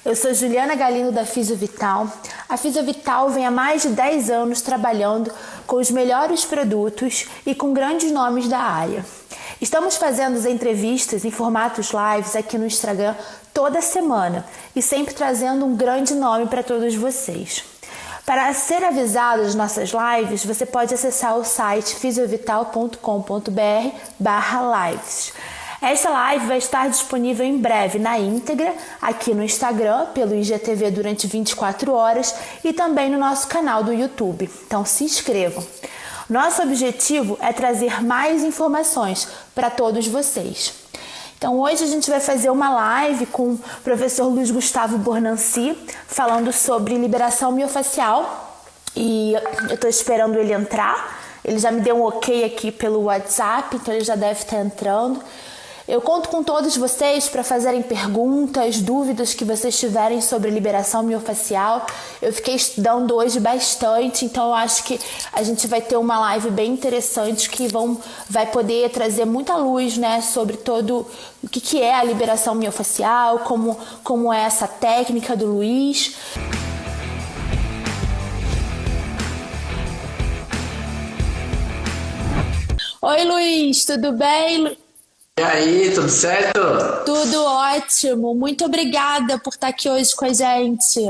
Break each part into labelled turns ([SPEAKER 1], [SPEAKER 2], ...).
[SPEAKER 1] Eu sou Juliana Galindo da Fisiovital. A Fisiovital vem há mais de 10 anos trabalhando com os melhores produtos e com grandes nomes da área. Estamos fazendo as entrevistas em formatos lives aqui no Instagram toda semana e sempre trazendo um grande nome para todos vocês. Para ser avisado das nossas lives, você pode acessar o site fisiovital.com.br/lives. Esta live vai estar disponível em breve na íntegra, aqui no Instagram, pelo IGTV durante 24 horas e também no nosso canal do YouTube. Então se inscrevam. Nosso objetivo é trazer mais informações para todos vocês. Então hoje a gente vai fazer uma live com o professor Luiz Gustavo Bornancy, falando sobre liberação miofascial. E eu estou esperando ele entrar. Ele já me deu um ok aqui pelo WhatsApp, então ele já deve estar entrando. Eu conto com todos vocês para fazerem perguntas, dúvidas que vocês tiverem sobre liberação miofascial. Eu fiquei estudando hoje bastante, então eu acho que a gente vai ter uma live bem interessante que vai poder trazer muita luz, né, sobre todo o que é a liberação miofascial, como é essa técnica do Luiz. Oi, Luiz, tudo bem?
[SPEAKER 2] E aí, tudo certo?
[SPEAKER 1] Tudo ótimo. Muito obrigada por estar aqui hoje com a gente.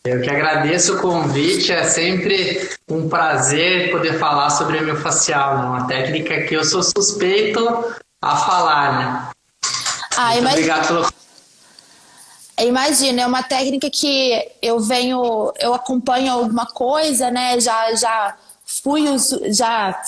[SPEAKER 2] Eu que agradeço o convite. É sempre um prazer poder falar sobre a miofascial, né? Uma técnica que eu sou suspeito a falar, né? Muito obrigado pelo...
[SPEAKER 1] Imagina, é uma técnica que eu acompanho alguma coisa, né? Já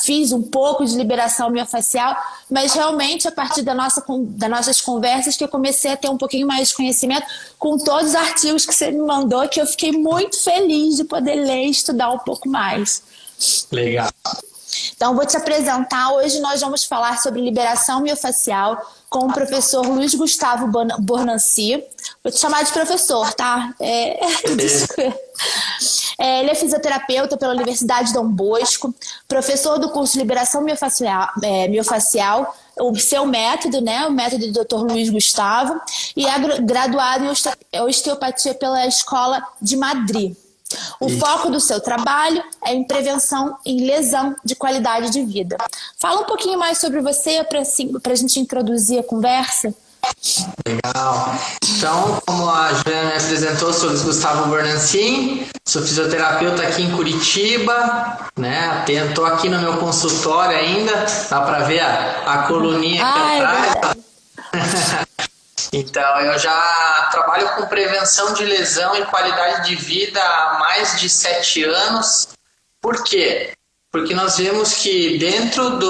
[SPEAKER 1] fiz um pouco de liberação miofascial, mas realmente a partir das nossas conversas que eu comecei a ter um pouquinho mais de conhecimento com todos os artigos que você me mandou, que eu fiquei muito feliz de poder ler e estudar um pouco mais.
[SPEAKER 2] Legal.
[SPEAKER 1] Então, vou te apresentar. Hoje nós vamos falar sobre liberação miofascial com o professor Luiz Gustavo Bornancy. Vou te chamar de professor, tá? Ele é fisioterapeuta pela Universidade Dom Bosco, professor do curso de Liberação Miofascial, o seu método, né? O método do Dr. Luiz Gustavo, e é graduado em osteopatia pela Escola de Madrid. O foco do seu trabalho é em prevenção em lesão de qualidade de vida. Fala um pouquinho mais sobre você para a gente introduzir a conversa.
[SPEAKER 2] Legal. Então, como a Juliana me apresentou, sou Luiz Gustavo Bornancy, sou fisioterapeuta aqui em Curitiba, né? Estou aqui no meu consultório ainda, dá para ver a coluninha aqui atrás. Então, eu já trabalho com prevenção de lesão e qualidade de vida há mais de 7 anos. Por quê? Porque nós vemos que dentro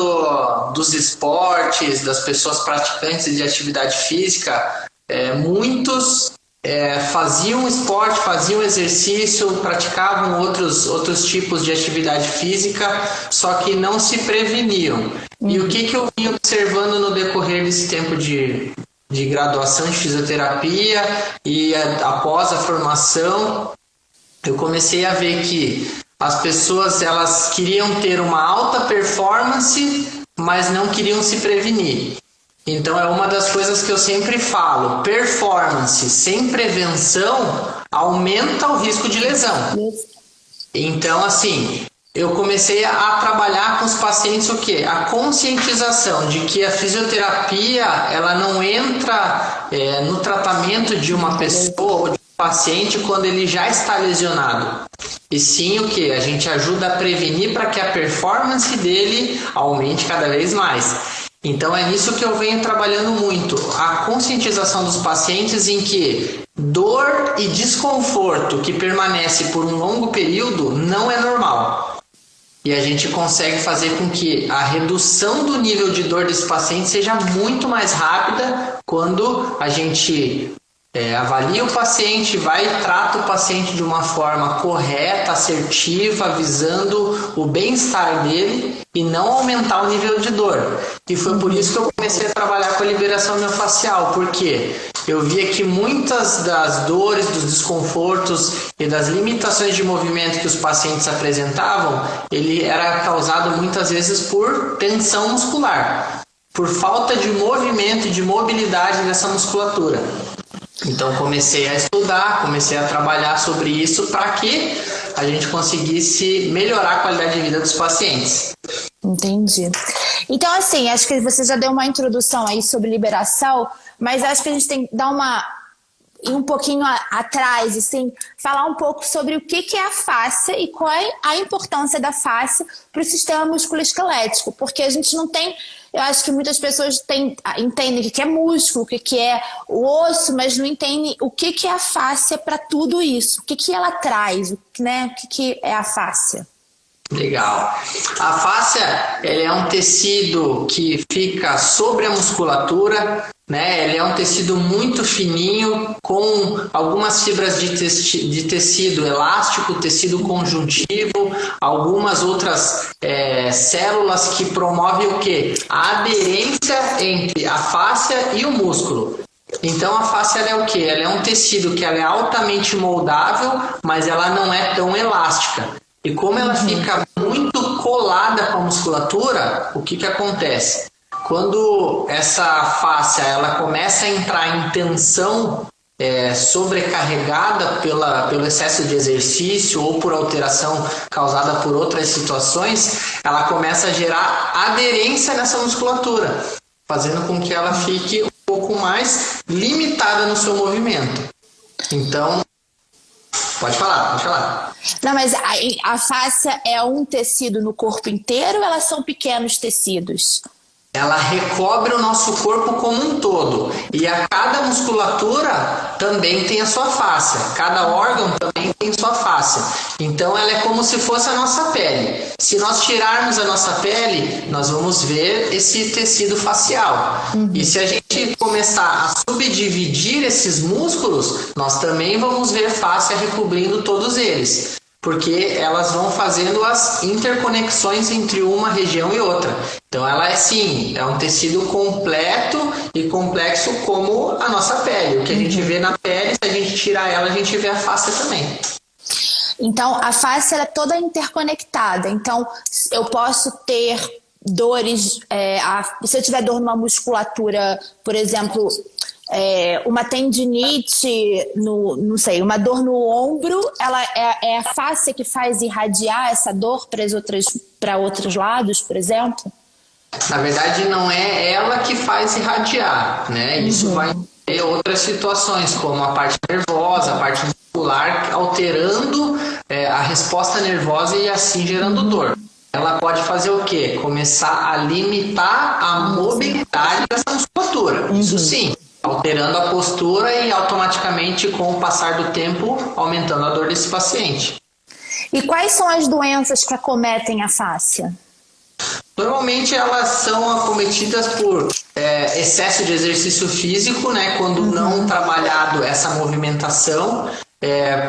[SPEAKER 2] dos esportes, das pessoas praticantes de atividade física, muitos faziam esporte, faziam exercício, praticavam outros tipos de atividade física, só que não se preveniam. E o que eu vim observando no decorrer desse tempo de graduação de fisioterapia e após a formação, eu comecei a ver que as pessoas elas queriam ter uma alta performance, mas não queriam se prevenir. Então é uma das coisas que eu sempre falo, performance sem prevenção aumenta o risco de lesão. Então assim, eu comecei a trabalhar com os pacientes o quê? A conscientização de que a fisioterapia ela não entra no tratamento de uma pessoa ou de um paciente quando ele já está lesionado. E sim o quê? A gente ajuda a prevenir para que a performance dele aumente cada vez mais. Então é nisso que eu venho trabalhando muito, a conscientização dos pacientes em que dor e desconforto que permanece por um longo período não é normal. E a gente consegue fazer com que a redução do nível de dor desse paciente seja muito mais rápida quando a gente avalia o paciente, vai e trata o paciente de uma forma correta, assertiva, visando o bem-estar dele e não aumentar o nível de dor. E foi por isso que eu comecei a trabalhar com a liberação miofascial, porque eu via que muitas das dores, dos desconfortos e das limitações de movimento que os pacientes apresentavam, ele era causado muitas vezes por tensão muscular, por falta de movimento e de mobilidade dessa musculatura. Então comecei a estudar, comecei a trabalhar sobre isso para que a gente conseguisse melhorar a qualidade de vida dos pacientes.
[SPEAKER 1] Entendi. Então, assim, acho que você já deu uma introdução aí sobre liberação, mas acho que a gente tem que dar ir um pouquinho atrás, assim, falar um pouco sobre o que é a fáscia e qual é a importância da fáscia para o sistema musculoesquelético, porque a gente não tem, eu acho que muitas pessoas entendem o que é músculo, o que é o osso, mas não entendem o que é a fáscia para tudo isso, o que ela traz, né? O que é a fáscia.
[SPEAKER 2] Legal. A fáscia, ele é um tecido que fica sobre a musculatura, né? Ele é um tecido muito fininho, com algumas fibras de tecido elástico, tecido conjuntivo, algumas outras células que promovem o quê? A aderência entre a fáscia e o músculo. Então a fáscia ela é o quê? Ela é um tecido que ela é altamente moldável, mas ela não é tão elástica. E como ela fica muito colada com a musculatura, o que acontece? Quando essa fáscia ela começa a entrar em tensão sobrecarregada pelo excesso de exercício ou por alteração causada por outras situações, ela começa a gerar aderência nessa musculatura, fazendo com que ela fique um pouco mais limitada no seu movimento. Então, pode falar.
[SPEAKER 1] Não, mas a fáscia é um tecido no corpo inteiro ou elas são pequenos tecidos?
[SPEAKER 2] Ela recobre o nosso corpo como um todo. E a cada musculatura também tem a sua fáscia. Cada órgão também tem sua fáscia. Então ela é como se fosse a nossa pele. Se nós tirarmos a nossa pele, nós vamos ver esse tecido facial. E se a gente começar a subdividir esses músculos, nós também vamos ver fáscia recobrindo todos eles. Porque elas vão fazendo as interconexões entre uma região e outra. Então ela é um tecido completo e complexo como a nossa pele. O que a gente vê na pele, se a gente tirar ela, a gente vê a fáscia também.
[SPEAKER 1] Então a fáscia é toda interconectada. Então eu posso ter dores, se eu tiver dor numa musculatura, por exemplo, uma tendinite, não sei, uma dor no ombro, ela é a fáscia que faz irradiar essa dor para outros lados, por exemplo?
[SPEAKER 2] Na verdade, não é ela que faz irradiar, né? Isso vai ter outras situações, como a parte nervosa, a parte muscular, alterando a resposta nervosa e assim gerando dor. Ela pode fazer o quê? Começar a limitar a mobilidade dessa musculatura. Isso sim. Alterando a postura e automaticamente, com o passar do tempo, aumentando a dor desse paciente.
[SPEAKER 1] E quais são as doenças que acometem a fáscia?
[SPEAKER 2] Normalmente elas são acometidas por excesso de exercício físico, né? Quando não trabalhado essa movimentação,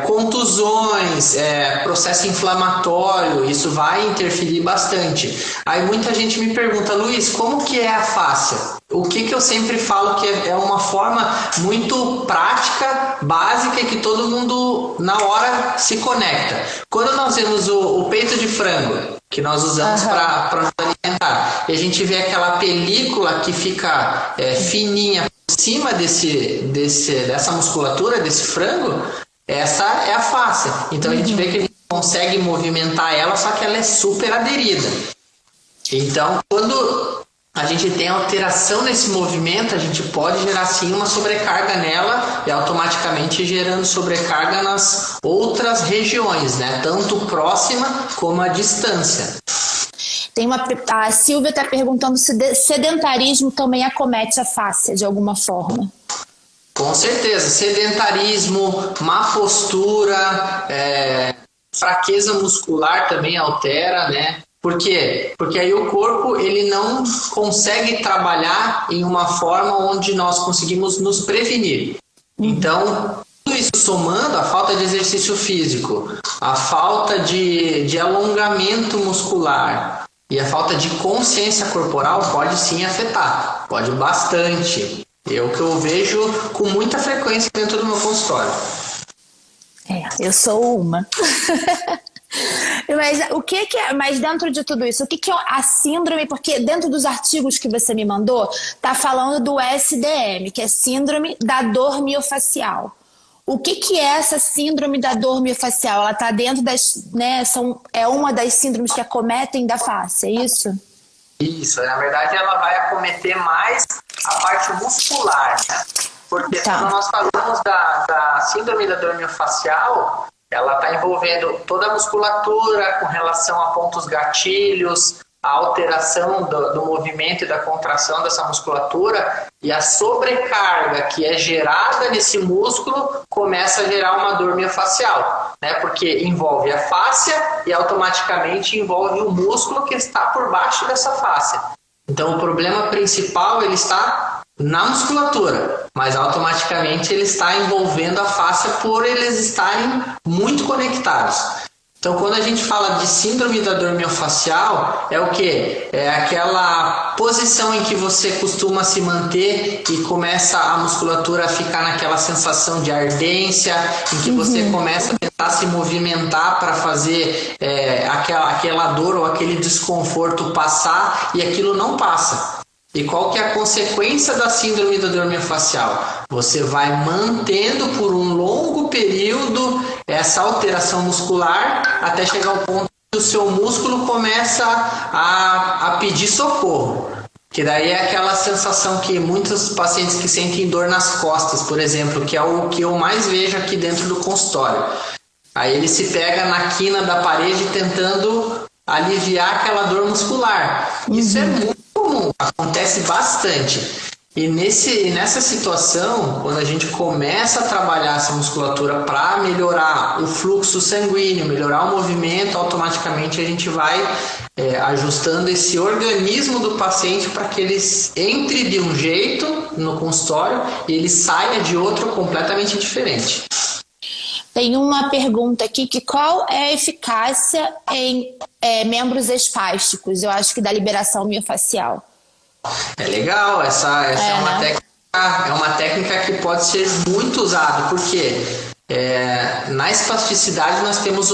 [SPEAKER 2] contusões, processo inflamatório, isso vai interferir bastante. Aí muita gente me pergunta, Luiz, como que é a fáscia? O que eu sempre falo que é uma forma muito prática, básica e que todo mundo na hora se conecta. Quando nós vemos o peito de frango, que nós usamos para nos alimentar, e a gente vê aquela película que fica fininha por cima dessa musculatura, desse frango, essa é a fáscia. Então a gente vê que a gente consegue movimentar ela, só que ela é super aderida. Então, quando a gente tem alteração nesse movimento, a gente pode gerar sim uma sobrecarga nela e automaticamente gerando sobrecarga nas outras regiões, né? Tanto próxima como a distância.
[SPEAKER 1] A Silvia está perguntando se sedentarismo também acomete a fáscia de alguma forma.
[SPEAKER 2] Com certeza, sedentarismo, má postura, fraqueza muscular também altera, né? Por quê? Porque aí o corpo ele não consegue trabalhar em uma forma onde nós conseguimos nos prevenir. Então, tudo isso somando a falta de exercício físico, a falta de alongamento muscular e a falta de consciência corporal pode sim afetar, pode bastante. É o que eu vejo com muita frequência dentro do meu consultório.
[SPEAKER 1] Eu sou uma. Mas o que que é, mas dentro de tudo isso, o que que é a síndrome? Porque dentro dos artigos que você me mandou, tá falando do SDM, que é síndrome da dor miofacial. O que que é essa síndrome da dor miofacial? Ela tá dentro das, né, é uma das síndromes que acometem da face, é isso?
[SPEAKER 2] Isso, na verdade ela vai acometer mais a parte muscular, né? Porque quando nós falamos da síndrome da dor miofacial, ela está envolvendo toda a musculatura com relação a pontos gatilhos, a alteração do movimento e da contração dessa musculatura, e a sobrecarga que é gerada nesse músculo começa a gerar uma dor miofacial, né? Porque envolve a fáscia e automaticamente envolve o músculo que está por baixo dessa fáscia. Então o problema principal ele está na musculatura, mas automaticamente ele está envolvendo a fáscia por eles estarem muito conectados. Então, quando a gente fala de síndrome da dor miofacial, é o quê? É aquela posição em que você costuma se manter e começa a musculatura a ficar naquela sensação de ardência, em que você começa a tentar se movimentar para fazer aquela dor ou aquele desconforto passar e aquilo não passa. E qual que é a consequência da síndrome da dor miofacial? Você vai mantendo por um longo período essa alteração muscular até chegar ao ponto que o seu músculo começa a pedir socorro. Que daí é aquela sensação que muitos pacientes que sentem dor nas costas, por exemplo, que é o que eu mais vejo aqui dentro do consultório. Aí ele se pega na quina da parede tentando aliviar aquela dor muscular. Isso é muito comum, acontece bastante. E nessa situação, quando a gente começa a trabalhar essa musculatura para melhorar o fluxo sanguíneo, melhorar o movimento, automaticamente a gente vai ajustando esse organismo do paciente para que ele entre de um jeito no consultório e ele saia de outro completamente diferente.
[SPEAKER 1] Tem uma pergunta aqui, que qual é a eficácia em membros espásticos? Eu acho que da liberação miofacial.
[SPEAKER 2] É legal, essa é uma técnica que pode ser muito usada, porque na espasticidade nós temos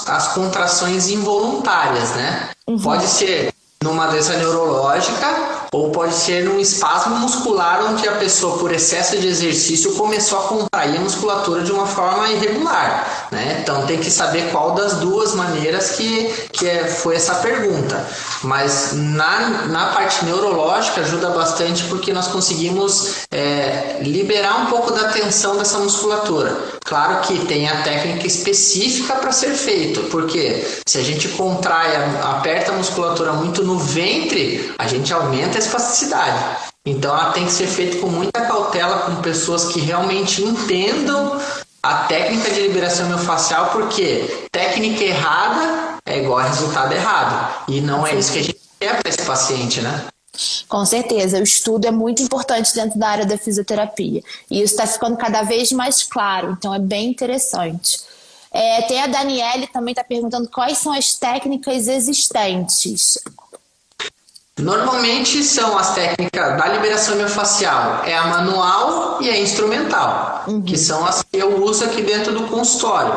[SPEAKER 2] as contrações involuntárias, né? Pode ser numa doença neurológica ou pode ser num espasmo muscular onde a pessoa, por excesso de exercício, começou a contrair a musculatura de uma forma irregular, né? Então tem que saber qual das duas maneiras que foi essa pergunta. Mas na parte neurológica ajuda bastante porque nós conseguimos liberar um pouco da tensão dessa musculatura. Claro que tem a técnica específica para ser feito, porque se a gente contrai, aperta a musculatura muito no ventre, a gente aumenta a espasticidade. Então ela tem que ser feita com muita cautela, com pessoas que realmente entendam a técnica de liberação miofacial, porque técnica errada é igual a resultado errado. E não é isso que a gente quer para esse paciente, né?
[SPEAKER 1] Com certeza, o estudo é muito importante dentro da área da fisioterapia. E isso está ficando cada vez mais claro, então é bem interessante. Tem a Daniele também está perguntando quais são as técnicas existentes.
[SPEAKER 2] Normalmente são as técnicas da liberação miofacial, é a manual e a instrumental, que são as que eu uso aqui dentro do consultório,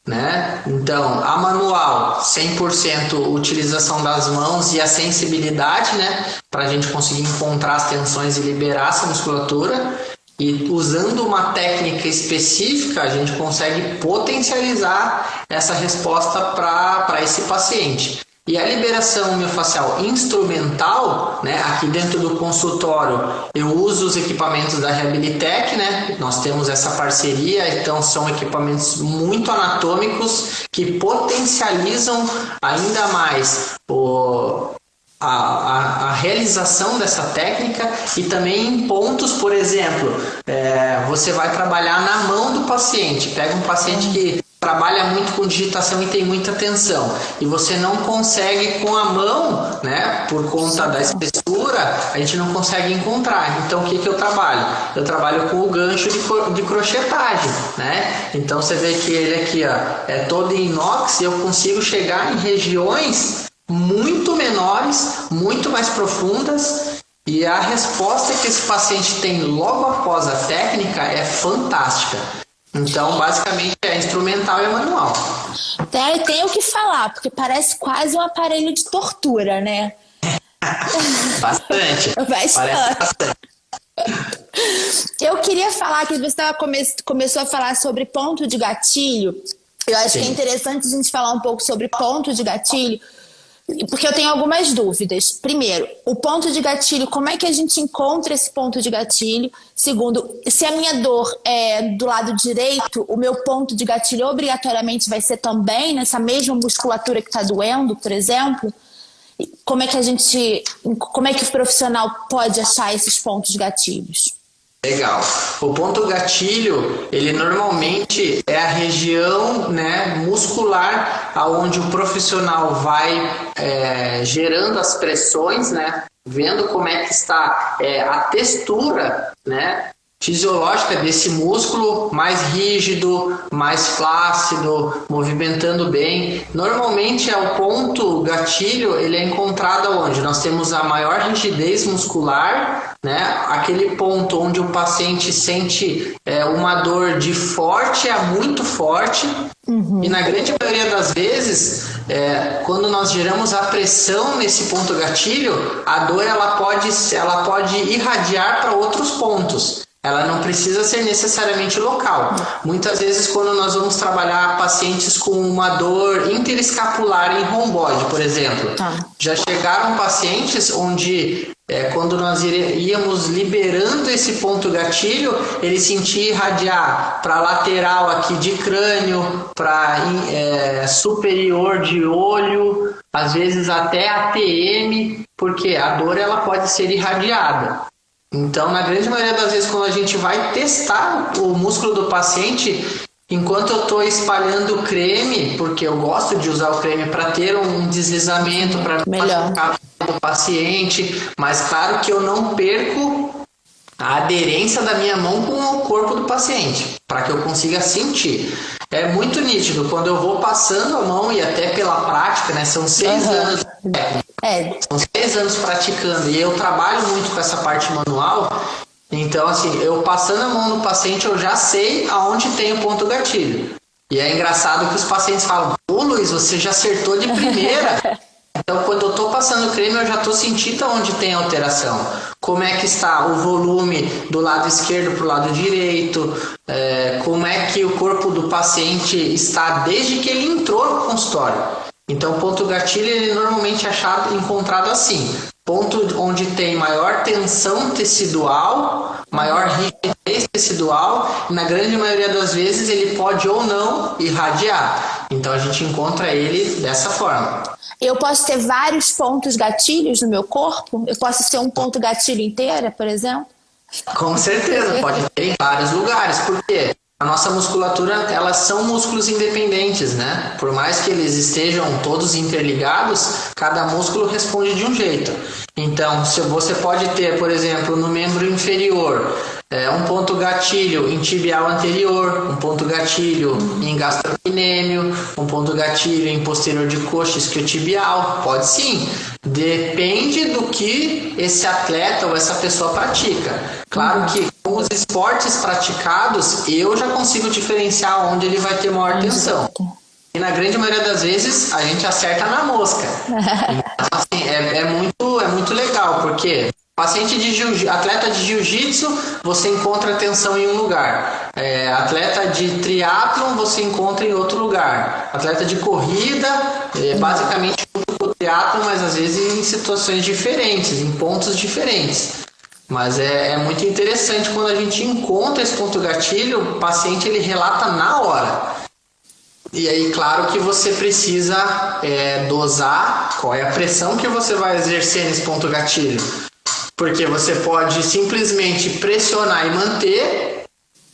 [SPEAKER 2] né? Então, a manual, 100% utilização das mãos e a sensibilidade, né? Para a gente conseguir encontrar as tensões e liberar essa musculatura. E usando uma técnica específica, a gente consegue potencializar essa resposta para esse paciente. E a liberação miofacial instrumental, né, aqui dentro do consultório, eu uso os equipamentos da Reabilitec, né? Nós temos essa parceria, então são equipamentos muito anatômicos que potencializam ainda mais a realização dessa técnica e também em pontos, por exemplo, você vai trabalhar na mão do paciente, pega um paciente que trabalha muito com digitação e tem muita tensão e você não consegue com a mão, né, por conta da espessura, a gente não consegue encontrar. Então o que eu trabalho? Eu trabalho com o gancho de crochetagem, né? Então você vê que ele aqui, ó, é todo em inox e eu consigo chegar em regiões muito menores, muito mais profundas, e a resposta que esse paciente tem logo após a técnica é fantástica. Então, basicamente, é instrumental e manual.
[SPEAKER 1] Tenho que falar, porque parece quase um aparelho de tortura, né?
[SPEAKER 2] Bastante.
[SPEAKER 1] Bastante. Eu queria falar que você começou a falar sobre ponto de gatilho. Eu acho que é interessante a gente falar um pouco sobre ponto de gatilho, porque eu tenho algumas dúvidas. Primeiro, o ponto de gatilho, como é que a gente encontra esse ponto de gatilho? Segundo, se a minha dor é do lado direito, o meu ponto de gatilho obrigatoriamente vai ser também nessa mesma musculatura que está doendo, por exemplo? Como é que o profissional pode achar esses pontos gatilhos?
[SPEAKER 2] Legal. O ponto gatilho, ele normalmente é a região, né, muscular, aonde o profissional vai gerando as pressões, né, vendo como é que está a textura, né, fisiológica desse músculo, mais rígido, mais flácido, movimentando bem. Normalmente o ponto gatilho, ele é encontrado onde nós temos a maior rigidez muscular, né? Aquele ponto onde o paciente sente uma dor de forte a muito forte. E na grande maioria das vezes, quando nós geramos a pressão nesse ponto gatilho, a dor ela pode irradiar para outros pontos. Ela não precisa ser necessariamente local. Muitas vezes, quando nós vamos trabalhar pacientes com uma dor interescapular em romboide, por exemplo, já chegaram pacientes onde, quando nós íamos liberando esse ponto gatilho, ele sentia irradiar para lateral aqui de crânio, para superior de olho, às vezes até ATM, porque a dor ela pode ser irradiada. Então, na grande maioria das vezes, quando a gente vai testar o músculo do paciente, enquanto eu estou espalhando o creme, porque eu gosto de usar o creme para ter um deslizamento, para machucar o paciente, mas claro que eu não perco a aderência da minha mão com o corpo do paciente, para que eu consiga sentir. É muito nítido, quando eu vou passando a mão, e até pela prática, né, são 6 anos de técnica. São 6 anos praticando e eu trabalho muito com essa parte manual, então assim, eu passando a mão no paciente eu já sei aonde tem o ponto gatilho. E é engraçado que os pacientes falam: "Ô Luiz, você já acertou de primeira". Então quando eu estou passando o creme eu já estou sentindo onde tem alteração. Como é que está o volume do lado esquerdo para o lado direito, como é que o corpo do paciente está desde que ele entrou no consultório. Então, o ponto gatilho ele normalmente é encontrado assim: ponto onde tem maior tensão tecidual, maior rigidez tecidual, e na grande maioria das vezes ele pode ou não irradiar. Então, a gente encontra ele dessa forma.
[SPEAKER 1] Eu posso ter vários pontos gatilhos no meu corpo? Eu posso ser um ponto gatilho inteira, por exemplo?
[SPEAKER 2] Com certeza, pode ter em vários lugares. Por quê? A nossa musculatura, elas são músculos independentes, né? Por mais que eles estejam todos interligados, cada músculo responde de um jeito. Então, se você pode ter, por exemplo, no membro inferior, um ponto gatilho em tibial anterior, um ponto gatilho em gastrocnêmio, um ponto gatilho em posterior de coxa isquiotibial. Pode sim. Depende do que esse atleta ou essa pessoa pratica. Claro que com os esportes praticados, eu já consigo diferenciar onde ele vai ter maior tensão. E na grande maioria das vezes, a gente acerta na mosca. Então, assim, é muito legal, porque atleta de jiu-jitsu, você encontra tensão em um lugar. Atleta de triatlon, você encontra em outro lugar. Atleta de corrida, basicamente o triatlon, mas às vezes em situações diferentes, em pontos diferentes. Mas é muito interessante quando a gente encontra esse ponto gatilho, o paciente ele relata na hora. E aí, claro que você precisa dosar qual é a pressão que você vai exercer nesse ponto gatilho. Porque você pode simplesmente pressionar e manter,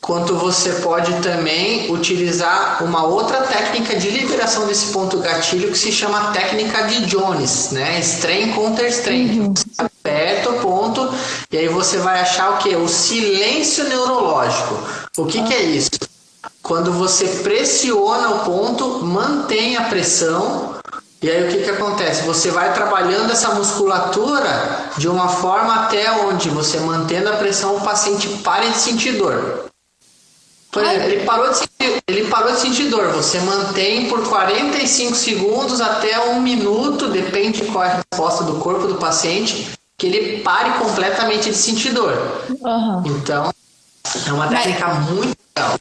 [SPEAKER 2] quanto você pode também utilizar uma outra técnica de liberação desse ponto gatilho que se chama técnica de Jones, né? Strain counter strain. Você aperta o ponto e aí você vai achar o quê? O silêncio neurológico. O que é isso? Quando você pressiona o ponto, mantém a pressão. E aí o que acontece? Você vai trabalhando essa musculatura de uma forma até onde você, mantendo a pressão, o paciente pare de sentir dor. Por exemplo, ele parou de sentir dor. Você mantém por 45 segundos até 1 minuto, depende de qual é a resposta do corpo do paciente, que ele pare completamente de sentir dor. Então, é uma técnica muito legal.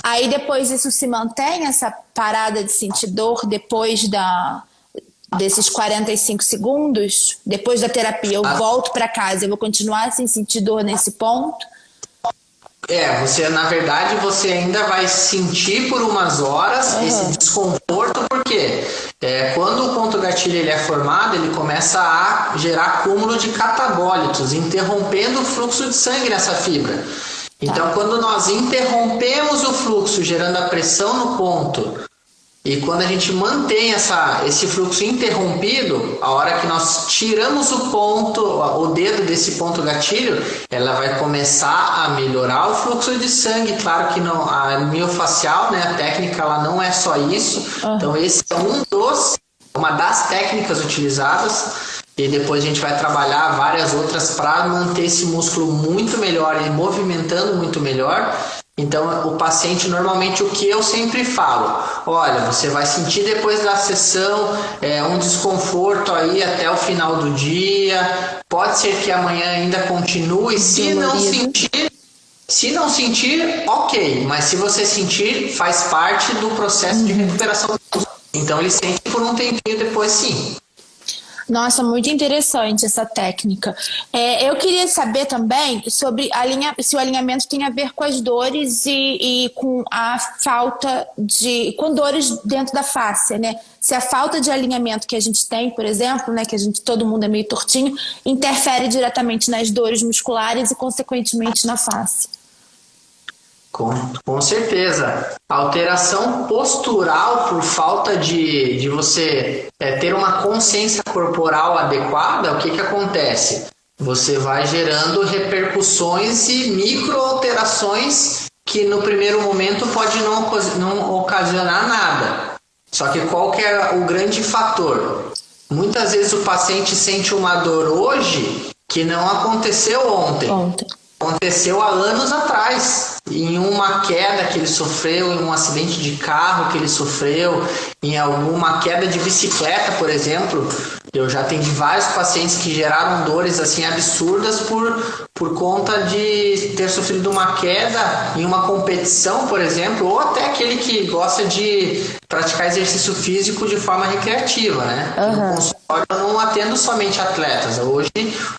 [SPEAKER 1] Aí depois isso se mantém, essa parada de sentir dor, depois desses 45 segundos? Depois da terapia, eu volto para casa, eu vou continuar sem sentir dor nesse ponto?
[SPEAKER 2] Na verdade, você ainda vai sentir por umas horas esse desconforto, porque quando o ponto gatilho ele é formado, ele começa a gerar acúmulo de catabólitos, interrompendo o fluxo de sangue nessa fibra. Então, quando nós interrompemos o fluxo, gerando a pressão no ponto, e quando a gente mantém esse fluxo interrompido, a hora que nós tiramos o dedo desse ponto gatilho, ela vai começar a melhorar o fluxo de sangue. Claro que não, a miofacial, né, a técnica, ela não é só isso. Então, esse é uma das técnicas utilizadas. E depois a gente vai trabalhar várias outras para manter esse músculo muito melhor e movimentando muito melhor. Então, o paciente, normalmente, o que eu sempre falo, olha, você vai sentir depois da sessão um desconforto aí até o final do dia, pode ser que amanhã ainda continue, se não sentir, ok, mas se você sentir, faz parte do processo de recuperação. Então, ele sente por um tempinho depois, sim.
[SPEAKER 1] Nossa, muito interessante essa técnica. Eu queria saber também sobre se o alinhamento tem a ver com as dores e com a falta com dores dentro da face, né? Se a falta de alinhamento que a gente tem, por exemplo, né, que todo mundo é meio tortinho, interfere diretamente nas dores musculares e, consequentemente, na face.
[SPEAKER 2] Com certeza. A alteração postural por falta de você ter uma consciência corporal adequada, o que acontece? Você vai gerando repercussões e micro-alterações que no primeiro momento pode não ocasionar nada. Só que qual que é o grande fator? Muitas vezes o paciente sente uma dor hoje que não aconteceu ontem. Aconteceu há anos atrás, em uma queda que ele sofreu, em um acidente de carro que ele sofreu, em alguma queda de bicicleta, por exemplo. Eu já atendi vários pacientes que geraram dores assim absurdas por conta de ter sofrido uma queda em uma competição, por exemplo, ou até aquele que gosta de praticar exercício físico de forma recreativa, né? No consultório eu não atendo somente atletas. Hoje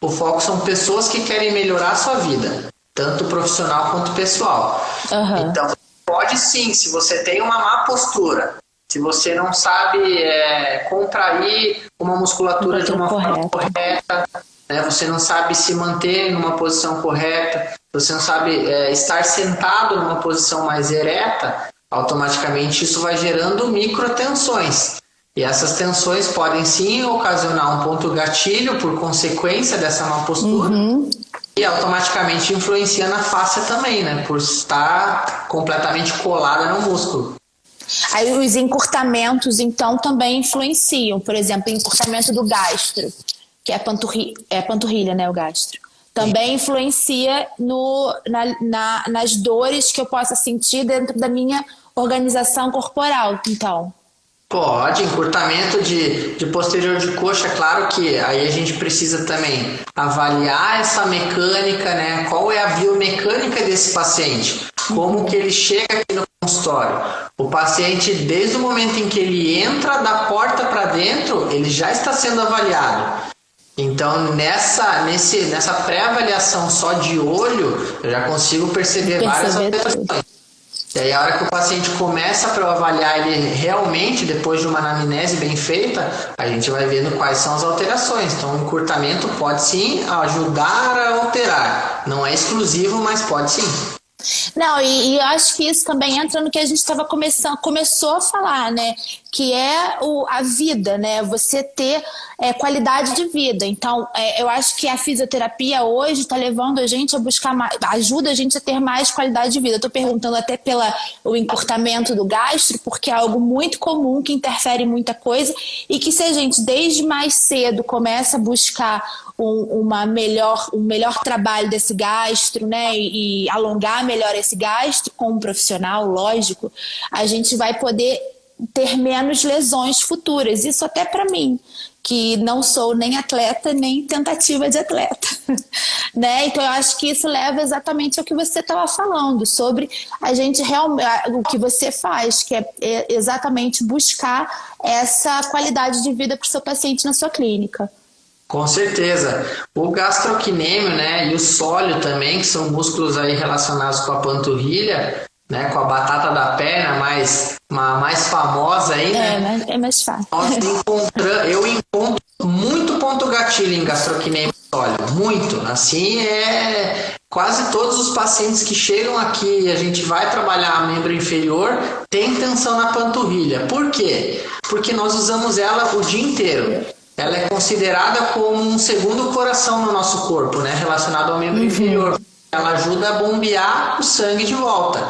[SPEAKER 2] o foco são pessoas que querem melhorar a sua vida, tanto profissional quanto pessoal. Então, pode sim, se você tem uma má postura, se você não sabe contrair uma musculatura de uma forma correta, né? Você não sabe se manter numa posição correta, você não sabe estar sentado numa posição mais ereta, automaticamente isso vai gerando microtensões. E essas tensões podem sim ocasionar um ponto gatilho por consequência dessa má postura. E automaticamente influencia na face também, né? Por estar completamente colada no músculo.
[SPEAKER 1] Aí os encurtamentos, então, também influenciam. Por exemplo, o encurtamento do gastro, que é a panturrilha, né? O gastro. Também influencia nas dores que eu possa sentir dentro da minha organização corporal, então.
[SPEAKER 2] Pode, encurtamento de posterior de coxa, claro que aí a gente precisa também avaliar essa mecânica, né? Qual é a biomecânica desse paciente? Como que ele chega aqui no consultório? O paciente, desde o momento em que ele entra da porta para dentro, ele já está sendo avaliado. Então, nessa pré-avaliação só de olho, eu já consigo perceber várias alterações. E aí, a hora que o paciente começa para eu avaliar ele realmente, depois de uma anamnese bem feita, a gente vai vendo quais são as alterações. Então, o encurtamento pode sim ajudar a alterar. Não é exclusivo, mas pode sim.
[SPEAKER 1] Não, e eu acho que isso também entra no que a gente começou a falar, né? que é a vida, né? Você ter qualidade de vida. Então, eu acho que a fisioterapia hoje está levando a gente a buscar mais, ajuda a gente a ter mais qualidade de vida. Eu estou perguntando até pelo encurtamento do gastro, porque é algo muito comum que interfere em muita coisa e que se a gente desde mais cedo começa a buscar um melhor trabalho desse gastro, né, e alongar melhor esse gastro com um profissional, lógico, a gente vai poder ter menos lesões futuras. Isso até para mim, que não sou nem atleta, nem tentativa de atleta. Né? Então eu acho que isso leva exatamente ao que você estava falando, sobre a gente realmente, o que você faz, que é exatamente buscar essa qualidade de vida para o seu paciente na sua clínica.
[SPEAKER 2] Com certeza. O gastrocnêmio, né, e o sólio também, que são músculos aí relacionados com a panturrilha, né, com a batata da perna, mais famosa aí, né?
[SPEAKER 1] É mais fácil.
[SPEAKER 2] Eu encontro muito ponto gatilho em gastrocnêmio e sólio, muito. Assim, quase todos os pacientes que chegam aqui e a gente vai trabalhar membro inferior tem tensão na panturrilha. Por quê? Porque nós usamos ela o dia inteiro. Ela é considerada como um segundo coração no nosso corpo, né? Relacionado ao membro inferior. Ela ajuda a bombear o sangue de volta.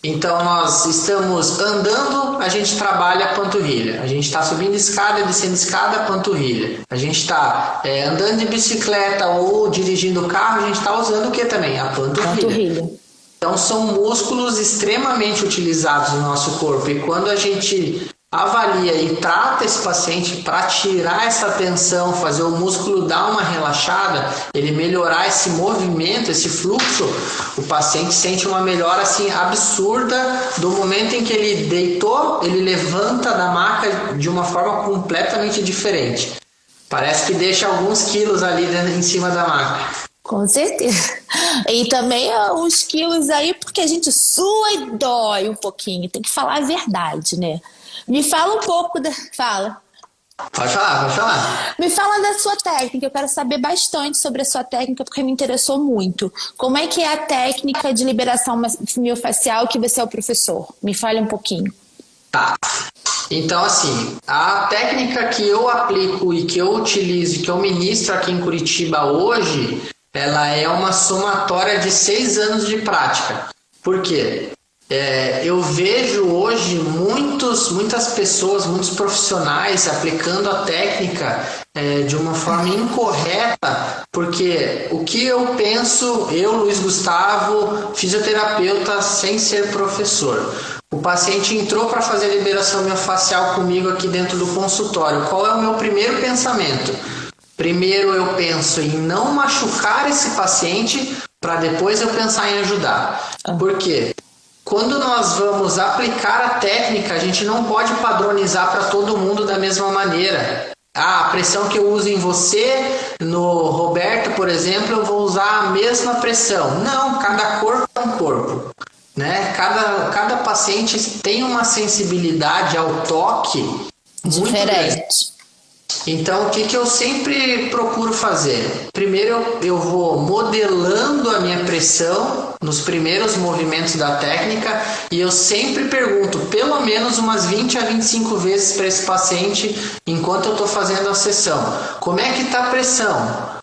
[SPEAKER 2] Então, nós estamos andando, a gente trabalha a panturrilha. A gente está subindo escada, descendo escada, panturrilha. A gente está andando de bicicleta ou dirigindo o carro, a gente está usando o que também? A panturrilha. Então, são músculos extremamente utilizados no nosso corpo. E quando a gente avalia e trata esse paciente para tirar essa tensão, fazer o músculo dar uma relaxada, ele melhorar esse movimento, esse fluxo, o paciente sente uma melhora assim absurda. Do momento em que ele deitou, ele levanta da maca de uma forma completamente diferente. Parece que deixa alguns quilos ali em cima da maca.
[SPEAKER 1] Com certeza. E também uns quilos aí, porque a gente sua e dói um pouquinho. Tem que falar a verdade, né? Me fala um pouco Fala.
[SPEAKER 2] Pode falar.
[SPEAKER 1] Me fala da sua técnica. Eu quero saber bastante sobre a sua técnica, porque me interessou muito. Como é que é a técnica de liberação miofascial que você é o professor? Me fale um pouquinho.
[SPEAKER 2] Tá. Então, assim, a técnica que eu aplico e que eu utilizo e que eu ministro aqui em Curitiba hoje, ela é uma somatória de 6 anos de prática. Por quê? Eu vejo hoje muitas pessoas, muitos profissionais aplicando a técnica de uma forma incorreta, porque o que eu penso, eu, Luiz Gustavo, fisioterapeuta sem ser professor, o paciente entrou para fazer liberação miofascial comigo aqui dentro do consultório. Qual é o meu primeiro pensamento? Primeiro eu penso em não machucar esse paciente para depois eu pensar em ajudar. Por quê? Quando nós vamos aplicar a técnica, a gente não pode padronizar para todo mundo da mesma maneira. A pressão que eu uso em você, no Roberto, por exemplo, eu vou usar a mesma pressão. Não, cada corpo é um corpo. Né? Cada paciente tem uma sensibilidade ao toque diferente. Então, o que eu sempre procuro fazer? Primeiro, eu vou modelando a minha pressão nos primeiros movimentos da técnica e eu sempre pergunto pelo menos umas 20 a 25 vezes para esse paciente enquanto eu estou fazendo a sessão. Como é que está a pressão?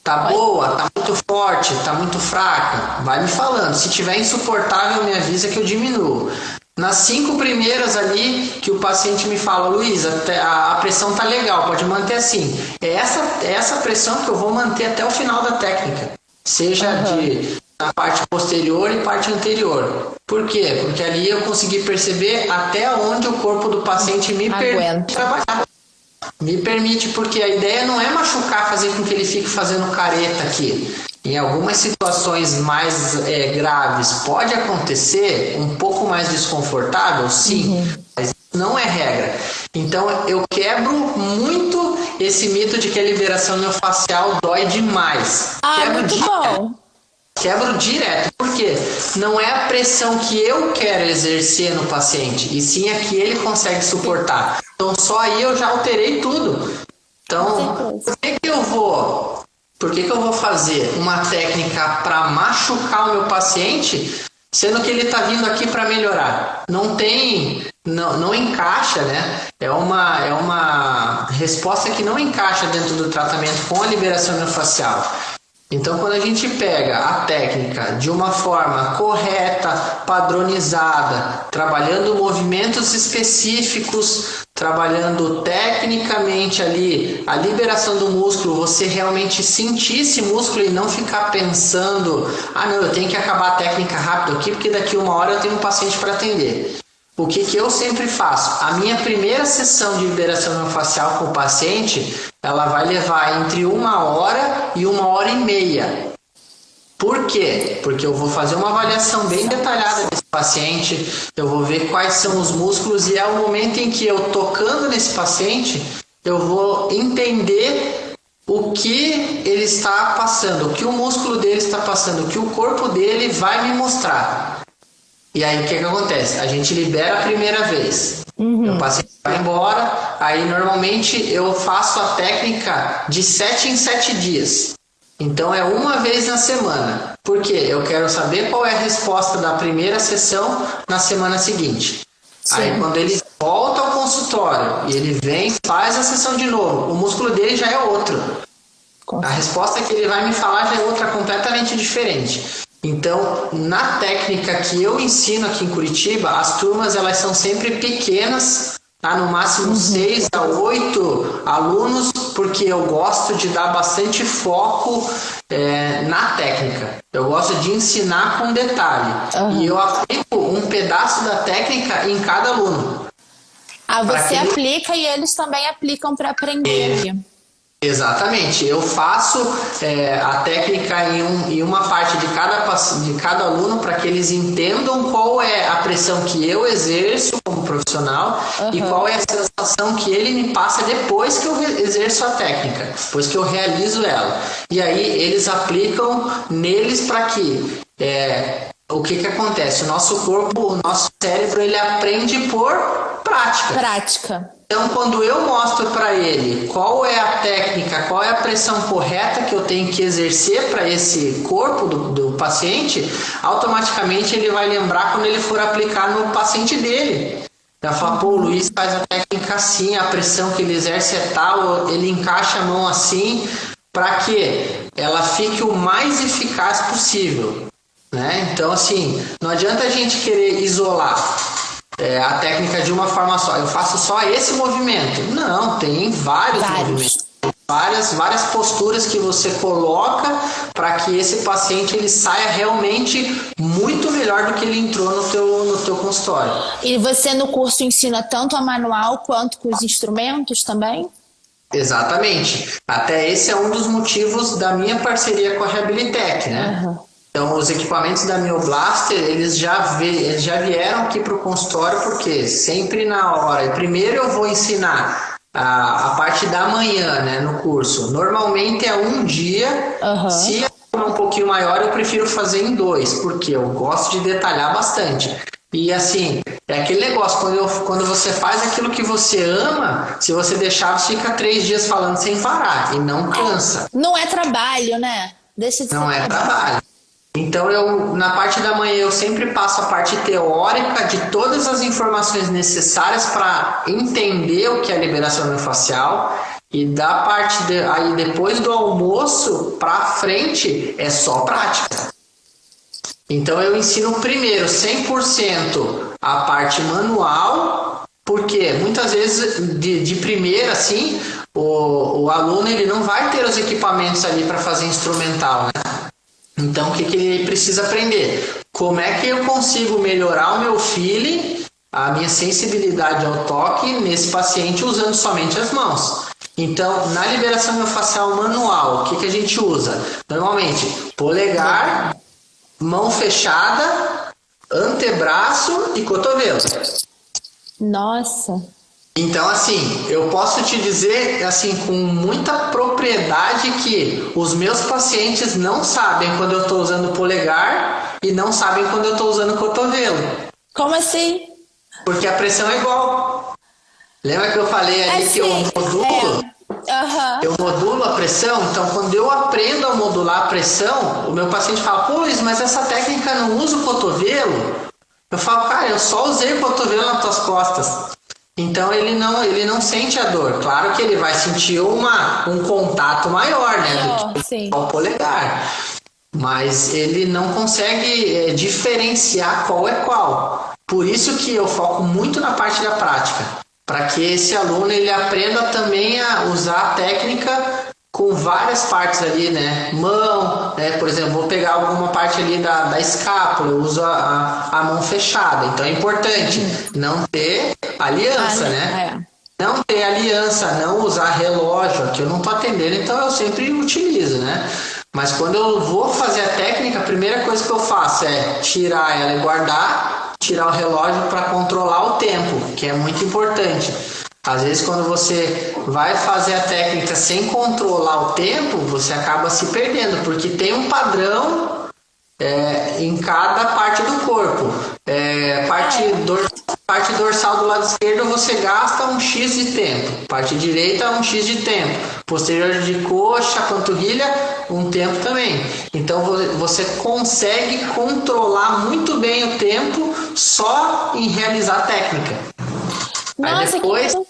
[SPEAKER 2] Tá boa? Tá muito forte? Tá muito fraca? Vai me falando. Se tiver insuportável, me avisa que eu diminuo. Nas 5 primeiras ali que o paciente me fala, Luísa, a pressão tá legal, pode manter assim. É essa pressão que eu vou manter até o final da técnica. Seja na parte posterior e parte anterior. Por quê? Porque ali eu consegui perceber até onde o corpo do paciente me permite trabalhar. Me permite, porque a ideia não é machucar, fazer com que ele fique fazendo careta aqui. Em algumas situações mais graves pode acontecer, um pouco mais desconfortável, sim, mas não é regra. Então eu quebro muito esse mito de que a liberação miofascial dói demais. Quebro direto, porque não é a pressão que eu quero exercer no paciente, e sim a que ele consegue suportar. Então só aí eu já alterei tudo. Então, por que eu vou fazer uma técnica para machucar o meu paciente sendo que ele está vindo aqui para melhorar. Não encaixa, né? É uma resposta que não encaixa dentro do tratamento com a liberação miofascial. Então, quando a gente pega a técnica de uma forma correta, padronizada, trabalhando movimentos específicos, trabalhando tecnicamente ali a liberação do músculo, você realmente sentir esse músculo e não ficar pensando, não, eu tenho que acabar a técnica rápido aqui, porque daqui 1 hora eu tenho um paciente para atender. O que eu sempre faço? A minha primeira sessão de liberação miofascial com o paciente, ela vai levar entre 1 hora e 1h30. Por quê? Porque eu vou fazer uma avaliação bem detalhada desse paciente, eu vou ver quais são os músculos e é o momento em que eu, tocando nesse paciente, eu vou entender o que ele está passando, o que o músculo dele está passando, o que o corpo dele vai me mostrar. E aí o que acontece? A gente libera a primeira vez. O paciente vai embora, aí normalmente eu faço a técnica de 7 em 7 dias. Então é uma vez na semana. Por quê? Eu quero saber qual é a resposta da primeira sessão na semana seguinte. Sim. Aí quando ele volta ao consultório e ele vem, faz a sessão de novo, o músculo dele já é outro. A resposta que ele vai me falar já é outra, completamente diferente. Então, na técnica que eu ensino aqui em Curitiba, as turmas elas são sempre pequenas, tá? No máximo 6 a 8 alunos, porque eu gosto de dar bastante foco na técnica. Eu gosto de ensinar com detalhe. E eu aplico um pedaço da técnica em cada aluno.
[SPEAKER 1] Você aplica e eles também aplicam para aprender.
[SPEAKER 2] Exatamente, eu faço a técnica em uma parte de cada aluno para que eles entendam qual é a pressão que eu exerço como profissional e qual é a sensação que ele me passa depois que eu exerço a técnica, depois que eu realizo ela. E aí eles aplicam neles para que o que acontece? O nosso corpo, o nosso cérebro, ele aprende por prática. Então, quando eu mostro para ele qual é a técnica, qual é a pressão correta que eu tenho que exercer para esse corpo do paciente, automaticamente ele vai lembrar quando ele for aplicar no paciente dele. Vai falar, o Luiz faz a técnica assim, a pressão que ele exerce é tal, ele encaixa a mão assim, para que ela fique o mais eficaz possível. Né? Então, assim, não adianta a gente querer isolar a técnica de uma forma só. Eu faço só esse movimento. Não, tem vários movimentos. Várias posturas que você coloca para que esse paciente ele saia realmente muito melhor do que ele entrou no teu consultório.
[SPEAKER 1] E você no curso ensina tanto a manual quanto com os instrumentos também?
[SPEAKER 2] Exatamente. Até esse é um dos motivos da minha parceria com a Reabilitec, né? Então, os equipamentos da Mioblaster, eles já vieram aqui para o consultório, porque sempre na hora. Primeiro eu vou ensinar a parte da manhã, né, no curso. Normalmente é um dia. Se é um pouquinho maior, eu prefiro fazer em 2, porque eu gosto de detalhar bastante. E assim, é aquele negócio, quando você faz aquilo que você ama, se você deixar, você fica 3 dias falando sem parar e não cansa.
[SPEAKER 1] Não é trabalho, né? Deixa de ser
[SPEAKER 2] Não é trabalho. Então, na parte da manhã, eu sempre passo a parte teórica de todas as informações necessárias para entender o que é liberação miofascial. E da parte aí depois do almoço para frente é só prática. Então, eu ensino primeiro 100% a parte manual, porque muitas vezes de primeira, assim, o aluno ele não vai ter os equipamentos ali para fazer instrumental, né? Então, o que ele precisa aprender? Como é que eu consigo melhorar o meu feeling, a minha sensibilidade ao toque nesse paciente usando somente as mãos? Então, na liberação miofascial manual, o que a gente usa? Normalmente, polegar, mão fechada, antebraço e cotovelo.
[SPEAKER 1] Nossa!
[SPEAKER 2] Então, assim, eu posso te dizer, assim, com muita propriedade que os meus pacientes não sabem quando eu estou usando polegar e não sabem quando eu estou usando cotovelo.
[SPEAKER 1] Como assim?
[SPEAKER 2] Porque a pressão é igual. Lembra que eu falei ali que eu modulo?
[SPEAKER 1] Aham.
[SPEAKER 2] Eu modulo a pressão, então quando eu aprendo a modular a pressão, o meu paciente fala, pô, Luiz, mas essa técnica não usa o cotovelo? Eu falo, cara, eu só usei o cotovelo nas tuas costas. Então ele não sente a dor. Claro que ele vai sentir um contato maior, né? Do que o polegar. Mas ele não consegue diferenciar qual é qual. Por isso que eu foco muito na parte da prática. Para que esse aluno ele aprenda também a usar a técnica com várias partes ali, né? Mão, né? Por exemplo, vou pegar alguma parte ali da escápula, eu uso a mão fechada. Então é importante não ter aliança, né? Não ter aliança, não usar relógio, que eu não tô atendendo, então eu sempre utilizo, né? Mas quando eu vou fazer a técnica, a primeira coisa que eu faço é tirar ela e guardar, tirar o relógio para controlar o tempo, que é muito importante. Às vezes, quando você vai fazer a técnica sem controlar o tempo, você acaba se perdendo, porque tem um padrão em cada parte do corpo. Parte dorsal do lado esquerdo você gasta um X de tempo, parte direita um X de tempo, posterior de coxa, panturrilha, um tempo também. Então você consegue controlar muito bem o tempo só em realizar a técnica.
[SPEAKER 1] Nossa,
[SPEAKER 2] aí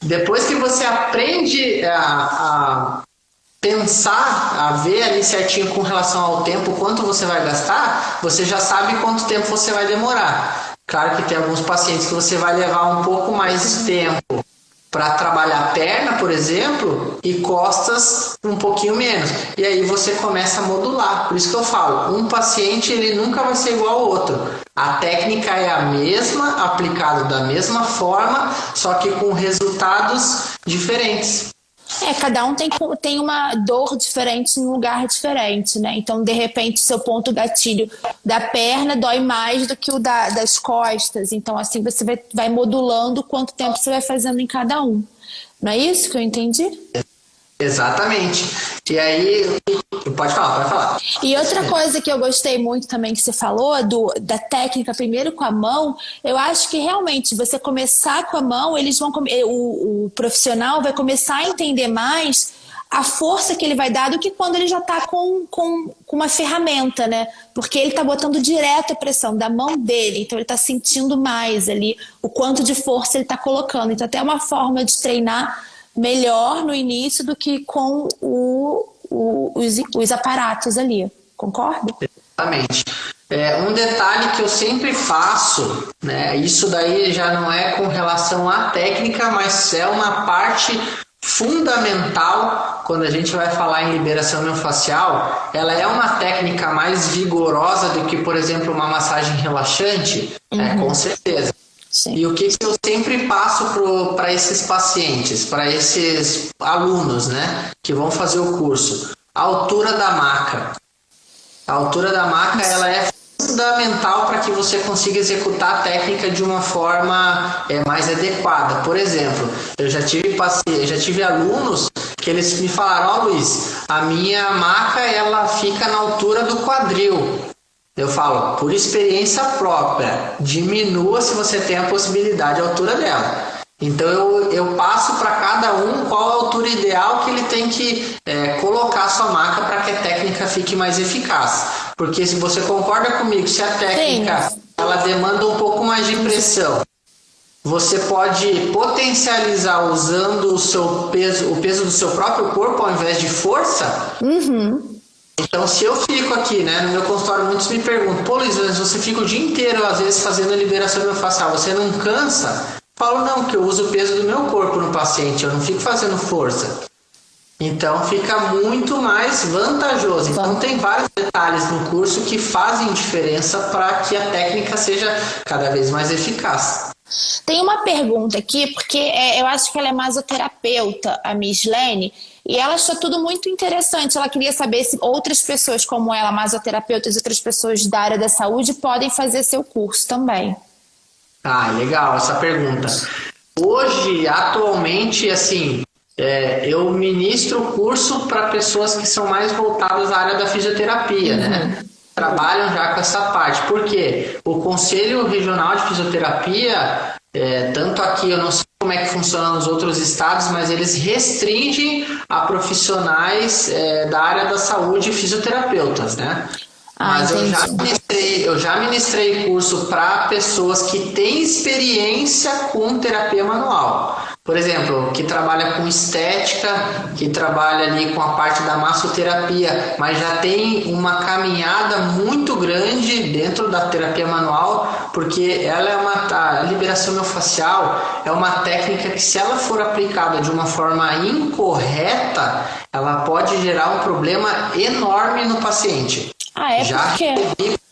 [SPEAKER 2] depois que você aprende a pensar, a ver ali certinho com relação ao tempo, quanto você vai gastar, você já sabe quanto tempo você vai demorar. Claro que tem alguns pacientes que você vai levar um pouco mais de tempo para trabalhar perna, por exemplo, e costas um pouquinho menos. E aí você começa a modular. Por isso que eu falo, um paciente ele nunca vai ser igual ao outro. A técnica é a mesma, aplicada da mesma forma, só que com resultados diferentes.
[SPEAKER 1] Cada um tem uma dor diferente em um lugar diferente, né? Então, de repente, seu ponto gatilho da perna dói mais do que o das costas. Então, assim, você vai modulando quanto tempo você vai fazendo em cada um. Não é isso que eu entendi?
[SPEAKER 2] Exatamente. E aí, pode falar.
[SPEAKER 1] E outra coisa que eu gostei muito também que você falou, da técnica primeiro com a mão, eu acho que realmente você começar com a mão, o profissional vai começar a entender mais a força que ele vai dar do que quando ele já está com uma ferramenta, né? Porque ele está botando direto a pressão da mão dele, então ele está sentindo mais ali o quanto de força ele está colocando. Então até é uma forma de treinar melhor no início do que com os aparatos ali, concorda?
[SPEAKER 2] Exatamente. Um detalhe que eu sempre faço, né? Isso daí já não é com relação à técnica, mas é uma parte fundamental quando a gente vai falar em liberação miofascial. Ela é uma técnica mais vigorosa do que, por exemplo, uma massagem relaxante, com certeza.
[SPEAKER 1] Sim.
[SPEAKER 2] E o que eu sempre passo para esses pacientes, para esses alunos, né, que vão fazer o curso? A altura da maca. A altura da maca ela é fundamental para que você consiga executar a técnica de uma forma mais adequada. Por exemplo, eu já tive alunos que eles me falaram, Luiz, a minha maca ela fica na altura do quadril. Eu falo, por experiência própria, diminua se você tem a possibilidade, a altura dela. Então eu passo para cada um qual a altura ideal que ele tem que colocar a sua maca para que a técnica fique mais eficaz. Porque se você concorda comigo, se a técnica ela demanda um pouco mais de pressão, você pode potencializar usando o peso do seu próprio corpo ao invés de força. Então, se eu fico aqui, né, no meu consultório, muitos me perguntam, pô, Luiz, você fica o dia inteiro, às vezes, fazendo a liberação miofascial, você não cansa? Eu falo, não, que eu uso o peso do meu corpo no paciente, eu não fico fazendo força. Então, fica muito mais vantajoso. Então, tem vários detalhes no curso que fazem diferença para que a técnica seja cada vez mais eficaz.
[SPEAKER 1] Tem uma pergunta aqui, porque eu acho que ela é masoterapeuta, a Miss Lene, e ela achou tudo muito interessante. Ela queria saber se outras pessoas como ela, masoterapeutas e outras pessoas da área da saúde, podem fazer seu curso também.
[SPEAKER 2] Legal essa pergunta. Hoje, atualmente, assim, eu ministro curso para pessoas que são mais voltadas à área da fisioterapia, né? Trabalham já com essa parte. Por quê? O Conselho Regional de Fisioterapia tanto aqui, eu não sei como é que funciona nos outros estados, mas eles restringem a profissionais da área da saúde e fisioterapeutas, né? Mas eu já ministrei curso para pessoas que têm experiência com terapia manual. Por exemplo, que trabalha com estética, que trabalha ali com a parte da massoterapia, mas já tem uma caminhada muito grande dentro da terapia manual, porque ela a liberação miofascial é uma técnica que, se ela for aplicada de uma forma incorreta, ela pode gerar um problema enorme no paciente.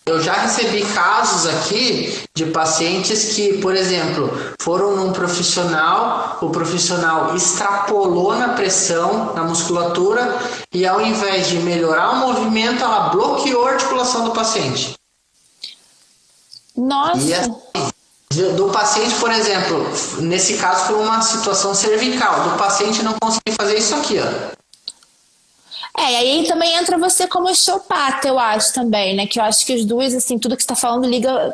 [SPEAKER 2] Eu já recebi casos aqui de pacientes que, por exemplo, foram num profissional, o profissional extrapolou na pressão, na musculatura, e ao invés de melhorar o movimento, ela bloqueou a articulação do paciente.
[SPEAKER 1] Nossa!
[SPEAKER 2] E assim, do paciente, por exemplo, nesse caso foi uma situação cervical, do paciente não conseguir fazer isso aqui, ó.
[SPEAKER 1] E aí também entra você como osteopata, eu acho também, né? Que eu acho que as duas, assim, tudo que você está falando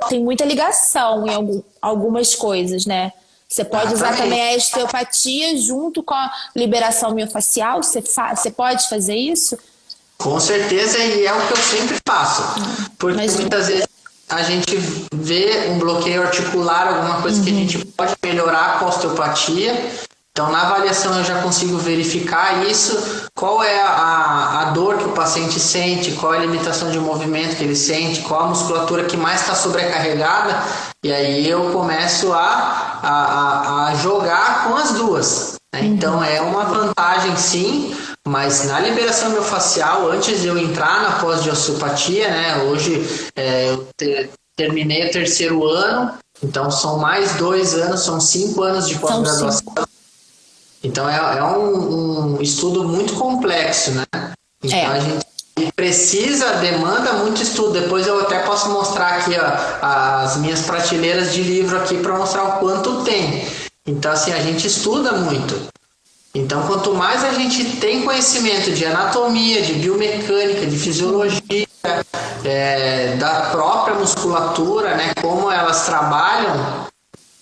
[SPEAKER 1] tem muita ligação em algumas coisas, né? Você pode usar também a osteopatia junto com a liberação miofascial? Você pode fazer isso?
[SPEAKER 2] Com certeza, e é o que eu sempre faço. Porque muitas vezes a gente vê um bloqueio articular, alguma coisa que a gente pode melhorar com a osteopatia. Então, na avaliação eu já consigo verificar isso, qual é a dor que o paciente sente, qual é a limitação de movimento que ele sente, qual a musculatura que mais está sobrecarregada, e aí eu começo a jogar com as duas. Né? Então, é uma vantagem sim, mas na liberação miofascial, antes de eu entrar na pós de osteopatia, né, hoje eu terminei o 3º ano, então são mais 2 anos, são 5 anos de pós-graduação. Então é um estudo muito complexo, né? Então a gente demanda muito estudo. Depois eu até posso mostrar aqui as minhas prateleiras de livro aqui para mostrar o quanto tem. Então assim, a gente estuda muito. Então quanto mais a gente tem conhecimento de anatomia, de biomecânica, de fisiologia, da própria musculatura, né? Como elas trabalham.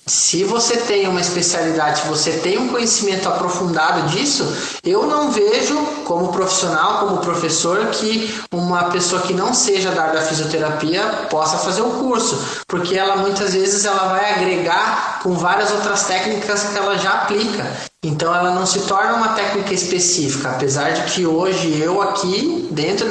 [SPEAKER 2] Se você tem uma especialidade, se você tem um conhecimento aprofundado disso, eu não vejo como profissional, como professor, que uma pessoa que não seja da área da fisioterapia possa fazer o curso, porque ela muitas vezes ela vai agregar com várias outras técnicas que ela já aplica. Então ela não se torna uma técnica específica, apesar de que hoje eu aqui, dentro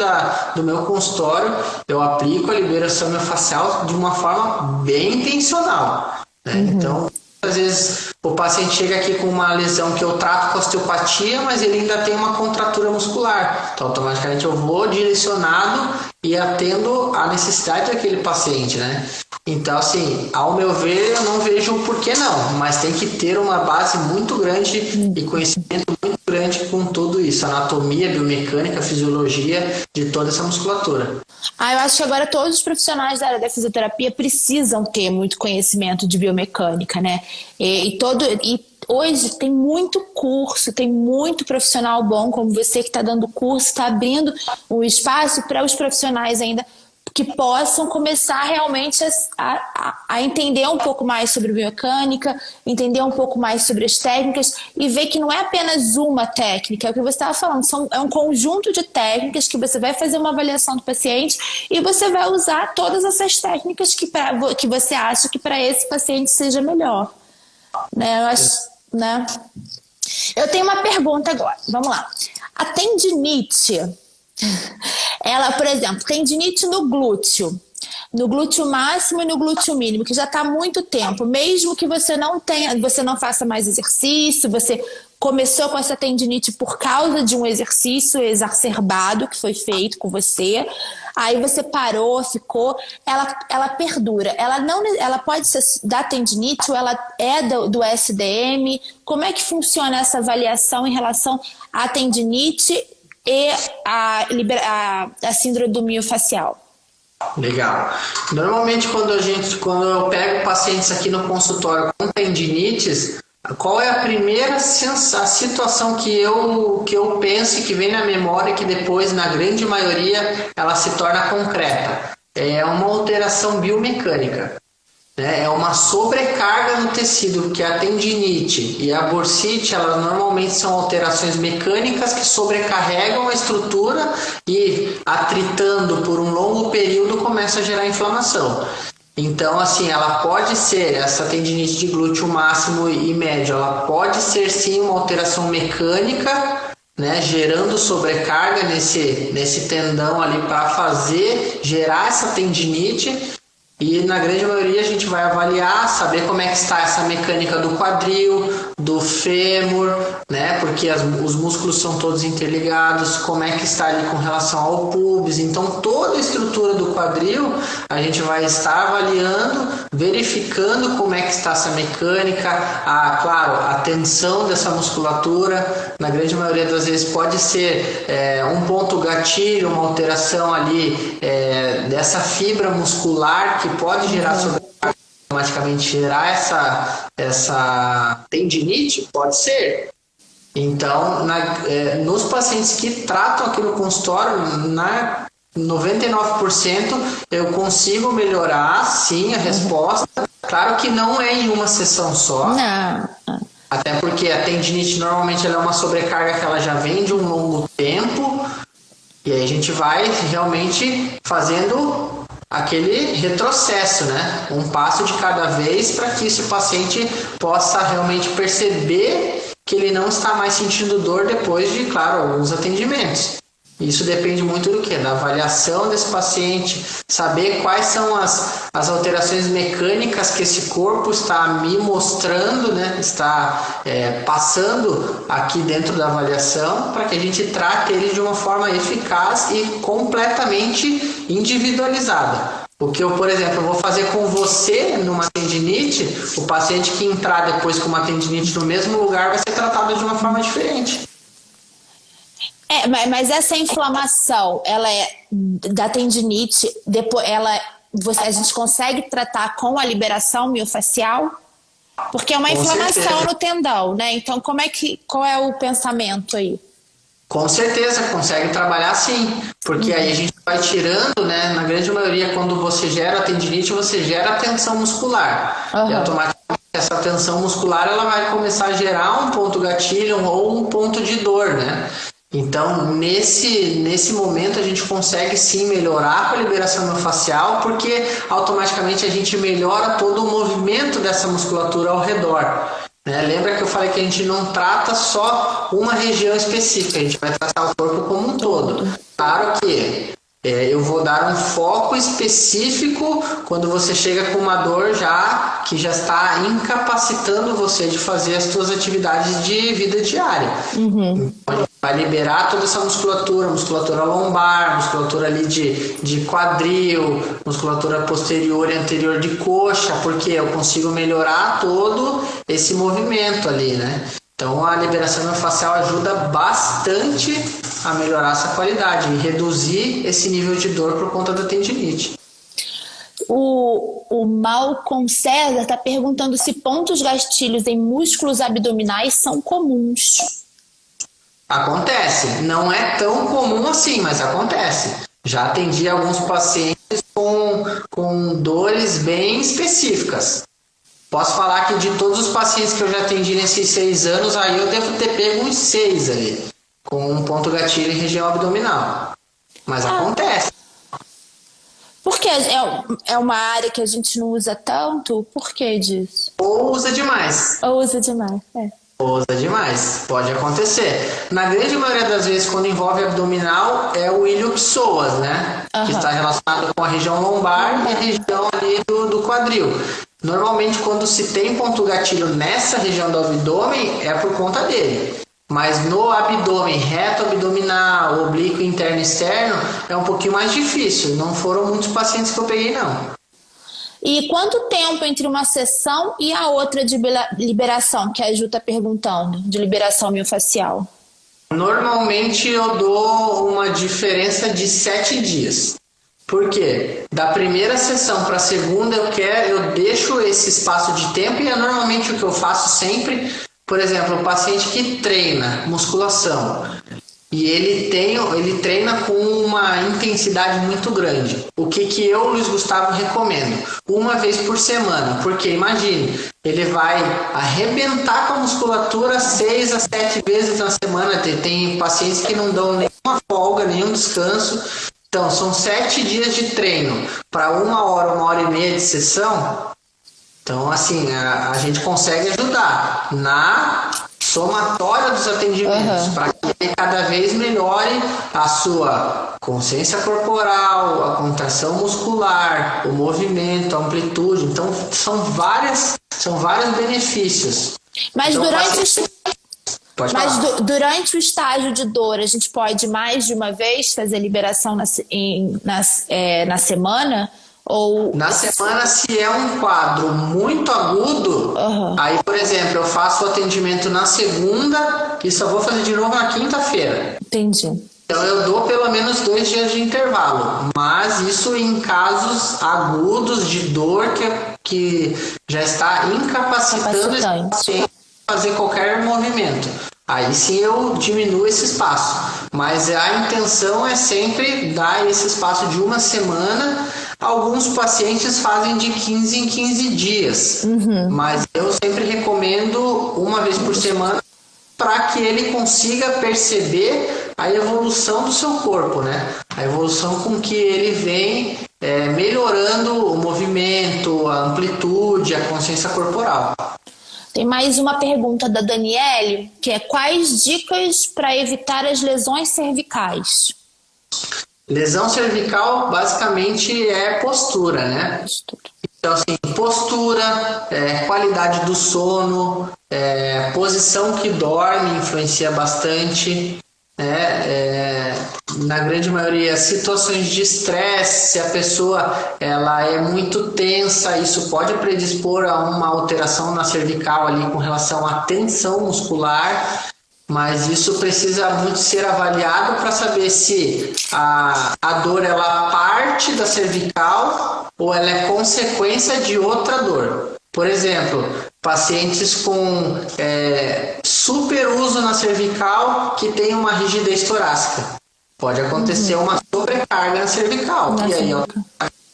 [SPEAKER 2] do meu consultório, eu aplico a liberação miofascial de uma forma bem intencional. Então, às vezes o paciente chega aqui com uma lesão que eu trato com osteopatia, mas ele ainda tem uma contratura muscular. Então, automaticamente eu vou direcionado e atendo a necessidade daquele paciente, né? Então, assim, ao meu ver, eu não vejo o porquê não, mas tem que ter uma base muito grande e conhecimento muito grande com tudo isso, anatomia, biomecânica, fisiologia de toda essa musculatura.
[SPEAKER 1] Eu acho que agora todos os profissionais da área da fisioterapia precisam ter muito conhecimento de biomecânica, né? E hoje tem muito curso, tem muito profissional bom, como você que está dando curso, está abrindo um espaço para os profissionais ainda que possam começar realmente a entender um pouco mais sobre biomecânica, entender um pouco mais sobre as técnicas e ver que não é apenas uma técnica, é o que você estava falando, é um conjunto de técnicas que você vai fazer uma avaliação do paciente e você vai usar todas essas técnicas que você acha que para esse paciente seja melhor. Né? Eu acho, né? Eu tenho uma pergunta agora, vamos lá. A tendinite, ela, por exemplo, tendinite no glúteo máximo e no glúteo mínimo, que já está há muito tempo, mesmo que você não faça mais exercício, você começou com essa tendinite por causa de um exercício exacerbado que foi feito com você, aí você parou, ficou, ela perdura, ela pode ser da tendinite ou ela é do SDM, como é que funciona essa avaliação em relação à tendinite e a síndrome do miofascial?
[SPEAKER 2] Legal. Normalmente quando eu pego pacientes aqui no consultório com tendinites, qual é a primeira situação que eu penso e que vem na memória, que depois, na grande maioria, ela se torna concreta? É uma alteração biomecânica. né? É uma sobrecarga no tecido, porque a tendinite e a bursite, elas normalmente são alterações mecânicas que sobrecarregam a estrutura e, atritando por um longo período, começa a gerar inflamação. Então, assim, ela pode ser, essa tendinite de glúteo máximo e médio, ela pode ser sim uma alteração mecânica, né, gerando sobrecarga nesse tendão ali para gerar essa tendinite. E na grande maioria a gente vai avaliar, saber como é que está essa mecânica do quadril, do fêmur, né? Porque os músculos são todos interligados, como é que está ali com relação ao pubis. Então toda a estrutura do quadril a gente vai estar avaliando, verificando como é que está essa mecânica, claro, a tensão dessa musculatura. Na grande maioria das vezes pode ser um ponto gatilho, uma alteração ali dessa fibra muscular que pode gerar sobrecarga, automaticamente gerar essa tendinite, pode ser. Então, nos pacientes que tratam aqui no consultório, 99% eu consigo melhorar, sim, a resposta. Claro que não é em uma sessão só.
[SPEAKER 1] Não.
[SPEAKER 2] Até porque a tendinite normalmente ela é uma sobrecarga que ela já vem de um longo tempo. E aí a gente vai realmente fazendo aquele retrocesso, né? Um passo de cada vez para que esse paciente possa realmente perceber que ele não está mais sentindo dor depois de, claro, alguns atendimentos. Isso depende muito do quê? Da avaliação desse paciente, saber quais são as alterações mecânicas que esse corpo está me mostrando, né? Está passando aqui dentro da avaliação, para que a gente trate ele de uma forma eficaz e completamente individualizada. O que eu, por exemplo, vou fazer com você numa tendinite, o paciente que entrar depois com uma tendinite no mesmo lugar vai ser tratado de uma forma diferente.
[SPEAKER 1] Mas essa inflamação, ela é da tendinite, depois a gente consegue tratar com a liberação miofascial? Porque é uma inflamação no tendão, né? Então, qual é o pensamento aí?
[SPEAKER 2] Com certeza, consegue trabalhar sim, porque aí a gente vai tirando, né? Na grande maioria, quando você gera a tendinite, você gera a tensão muscular. E automaticamente essa tensão muscular ela vai começar a gerar um ponto gatilho ou um ponto de dor, né? Então, nesse momento, a gente consegue sim melhorar com a liberação miofascial, porque automaticamente a gente melhora todo o movimento dessa musculatura ao redor. Né? Lembra que eu falei que a gente não trata só uma região específica, a gente vai tratar o corpo como um todo. Claro que eu vou dar um foco específico quando você chega com uma dor que já está incapacitando você de fazer as suas atividades de vida diária. Então, a gente vai liberar toda essa musculatura lombar, musculatura ali de quadril, musculatura posterior e anterior de coxa, porque eu consigo melhorar todo esse movimento ali, né? Então a liberação miofascial ajuda bastante a melhorar essa qualidade e reduzir esse nível de dor por conta da tendinite.
[SPEAKER 1] O Malcolm César está perguntando se pontos gatilhos em músculos abdominais são comuns.
[SPEAKER 2] Acontece. Não é tão comum assim, mas acontece. Já atendi alguns pacientes com dores bem específicas. Posso falar que de todos os pacientes que eu já atendi nesses 6 anos, aí eu devo ter pego uns 6 ali, com um ponto gatilho em região abdominal. Mas acontece.
[SPEAKER 1] Porque é uma área que a gente não usa tanto? Por que disso?
[SPEAKER 2] Ou usa demais.
[SPEAKER 1] Usa demais,
[SPEAKER 2] pode acontecer. Na grande maioria das vezes, quando envolve abdominal, é o ilho-psoas, né? Que está relacionado com a região lombar e a região ali do quadril. Normalmente, quando se tem ponto gatilho nessa região do abdômen, é por conta dele. Mas no abdômen, reto abdominal, oblíquo interno e externo, é um pouquinho mais difícil. Não foram muitos pacientes que eu peguei, não.
[SPEAKER 1] E quanto tempo entre uma sessão e a outra de liberação, que a Ju está perguntando, de liberação miofascial?
[SPEAKER 2] Normalmente eu dou uma diferença de 7 dias. Por quê? Da primeira sessão para a segunda eu deixo esse espaço de tempo e é normalmente o que eu faço sempre. Por exemplo, o paciente que treina musculação, e ele treina com uma intensidade muito grande. O que eu, Luiz Gustavo, recomendo? Uma vez por semana, porque imagine, ele vai arrebentar com a musculatura 6 a 7 vezes na semana. Tem pacientes que não dão nenhuma folga, nenhum descanso. Então, são 7 dias de treino para 1 hora e meia de sessão. Então, assim, a gente consegue ajudar na somatória dos atendimentos, para que ele cada vez melhore a sua consciência corporal, a contração muscular, o movimento, a amplitude. Então, são vários benefícios.
[SPEAKER 1] Mas
[SPEAKER 2] então,
[SPEAKER 1] durante o estágio de dor, a gente pode mais de uma vez fazer liberação na semana? Ou...
[SPEAKER 2] Na semana, se é um quadro muito agudo, aí, por exemplo, eu faço o atendimento na segunda e só vou fazer de novo na quinta-feira.
[SPEAKER 1] Entendi.
[SPEAKER 2] Então eu dou pelo menos 2 dias de intervalo, mas isso em casos agudos de dor que já está incapacitando esse paciente a fazer qualquer movimento. Aí sim eu diminuo esse espaço, mas a intenção é sempre dar esse espaço de uma semana. Alguns pacientes fazem de 15 em 15 dias, mas eu sempre recomendo uma vez por semana para que ele consiga perceber a evolução do seu corpo, né? A evolução com que ele vem melhorando o movimento, a amplitude, a consciência corporal.
[SPEAKER 1] Tem mais uma pergunta da Daniele, que é: quais dicas para evitar as lesões cervicais?
[SPEAKER 2] Lesão cervical basicamente é postura, né? Então, assim, postura, qualidade do sono, posição que dorme influencia bastante, né? Na grande maioria, situações de estresse, se a pessoa ela é muito tensa, isso pode predispor a uma alteração na cervical ali com relação à tensão muscular. Mas isso precisa muito ser avaliado para saber se a dor ela parte da cervical ou ela é consequência de outra dor. Por exemplo, pacientes com super uso na cervical que tem uma rigidez torácica. Pode acontecer uma sobrecarga na cervical, e aí é um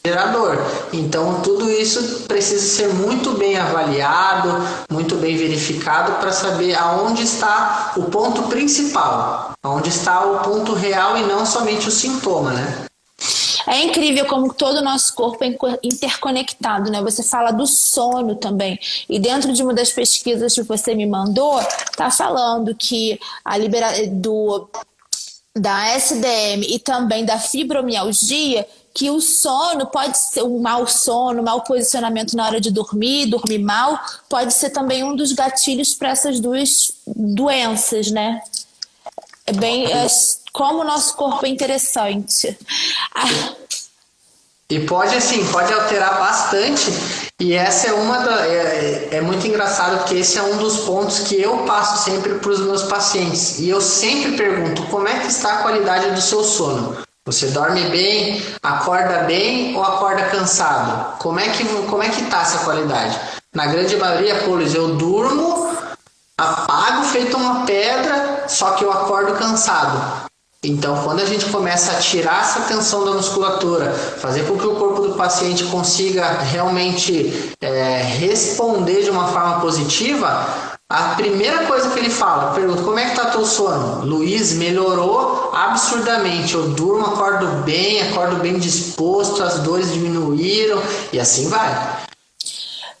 [SPEAKER 2] gerador. Então, tudo isso precisa ser muito bem avaliado, muito bem verificado para saber aonde está o ponto principal, aonde está o ponto real e não somente o sintoma, né?
[SPEAKER 1] É incrível como todo o nosso corpo é interconectado, né? Você fala do sono também. E dentro de uma das pesquisas que você me mandou, tá falando que da SDM e também da fibromialgia, que o sono pode ser um mau sono, mau posicionamento na hora de dormir mal, pode ser também um dos gatilhos para essas duas doenças, né? Como o nosso corpo é interessante.
[SPEAKER 2] E pode alterar bastante. E essa é muito engraçado, porque esse é um dos pontos que eu passo sempre para os meus pacientes. E eu sempre pergunto: como é que está a qualidade do seu sono? Você dorme bem, acorda bem ou acorda cansado? Como é que está essa qualidade? Na grande maioria, eu durmo, apago feito uma pedra, só que eu acordo cansado. Então, quando a gente começa a tirar essa tensão da musculatura, fazer com que o corpo do paciente consiga realmente responder de uma forma positiva, a primeira coisa que ele fala, pergunta: como é que está teu sono? Luiz, melhorou absurdamente, eu durmo, acordo bem disposto, as dores diminuíram e assim vai.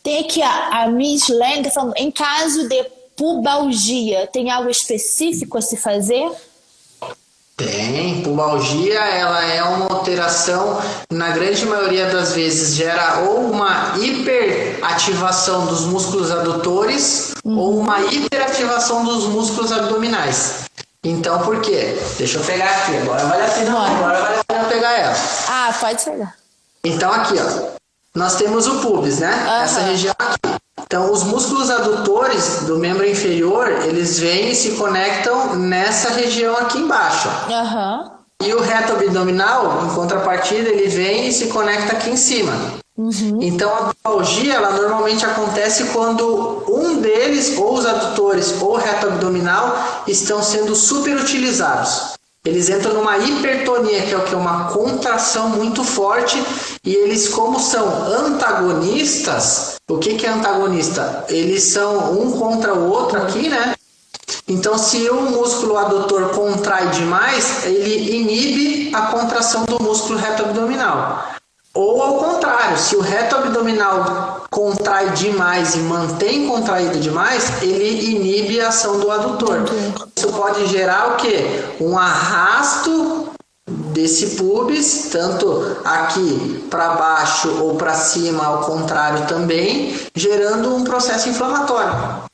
[SPEAKER 1] Tem aqui a Miss Lang falando: em caso de pubalgia, tem algo específico a se fazer?
[SPEAKER 2] Tem. Pubalgia, ela é uma alteração, na grande maioria das vezes gera ou uma hiperativação dos músculos adutores ou uma hiperativação dos músculos abdominais. Então, por quê? Deixa eu pegar aqui, agora vale a pena pegar ela.
[SPEAKER 1] Ah, pode pegar.
[SPEAKER 2] Então aqui, ó, nós temos o pubis, né? Essa região aqui. Então, os músculos adutores do membro inferior, eles vêm e se conectam nessa região aqui embaixo. E o reto abdominal, em contrapartida, ele vem e se conecta aqui em cima. Então a pubalgia, ela normalmente acontece quando um deles, ou os adutores ou o reto abdominal, estão sendo superutilizados. Eles entram numa hipertonia, que é o que? Uma contração muito forte, e eles, como são antagonistas, o que é antagonista? Eles são um contra o outro aqui, né? Então, se o músculo adutor contrai demais, ele inibe a contração do músculo reto abdominal. Ou ao contrário, se o reto abdominal contrai demais e mantém contraído demais, ele inibe a ação do adutor. Isso pode gerar o quê? Um arrasto desse pubis, tanto aqui para baixo ou para cima, ao contrário também, gerando um processo inflamatório.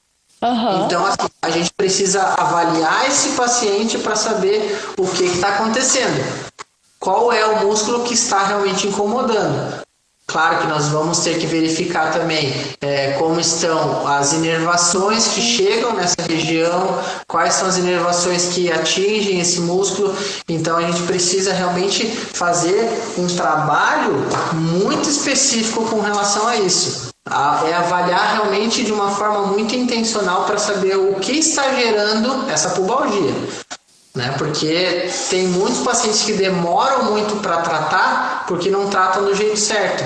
[SPEAKER 2] Então, assim, a gente precisa avaliar esse paciente para saber o que está acontecendo. Qual é o músculo que está realmente incomodando? Claro que nós vamos ter que verificar também como estão as inervações que chegam nessa região, quais são as inervações que atingem esse músculo. Então a gente precisa realmente fazer um trabalho muito específico com relação a isso. É avaliar realmente de uma forma muito intencional para saber o que está gerando essa pubalgia. Né? Porque tem muitos pacientes que demoram muito para tratar porque não tratam do jeito certo.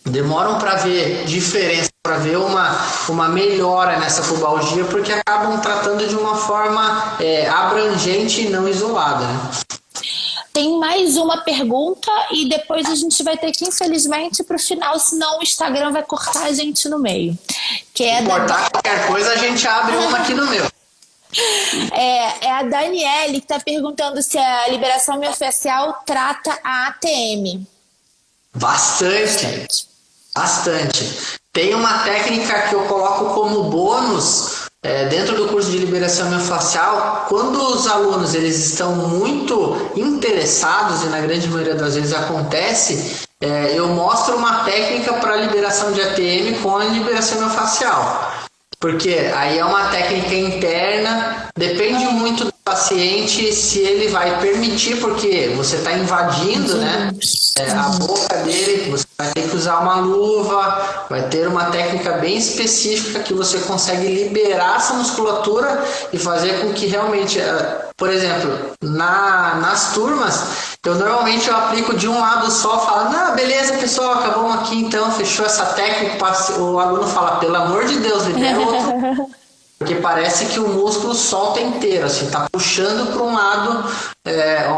[SPEAKER 2] Demoram para ver diferença, para ver uma melhora nessa pubalgia, porque acabam tratando de uma forma abrangente e não isolada. Né?
[SPEAKER 1] Tem mais uma pergunta e depois a gente vai ter que, infelizmente, para o final, senão o Instagram vai cortar a gente no meio. Que é
[SPEAKER 2] cortar qualquer coisa, a gente abre uma aqui no meu.
[SPEAKER 1] É a Daniele que está perguntando se a liberação miofascial trata a ATM.
[SPEAKER 2] Bastante. Tem uma técnica que eu coloco como bônus dentro do curso de liberação miofascial. Quando os alunos eles estão muito interessados, e na grande maioria das vezes acontece, eu mostro uma técnica para liberação de ATM com a liberação miofascial. Porque aí é uma técnica interna, depende muito do paciente se ele vai permitir, porque você está invadindo, né, a boca dele, você vai ter que usar uma luva, vai ter uma técnica bem específica que você consegue liberar essa musculatura e fazer com que realmente, por exemplo, nas turmas, normalmente eu aplico de um lado só, falo, beleza pessoal, acabamos aqui então, fechou essa técnica, o aluno fala, pelo amor de Deus, libera outro. Porque parece que o músculo solta inteiro, assim, tá puxando para um lado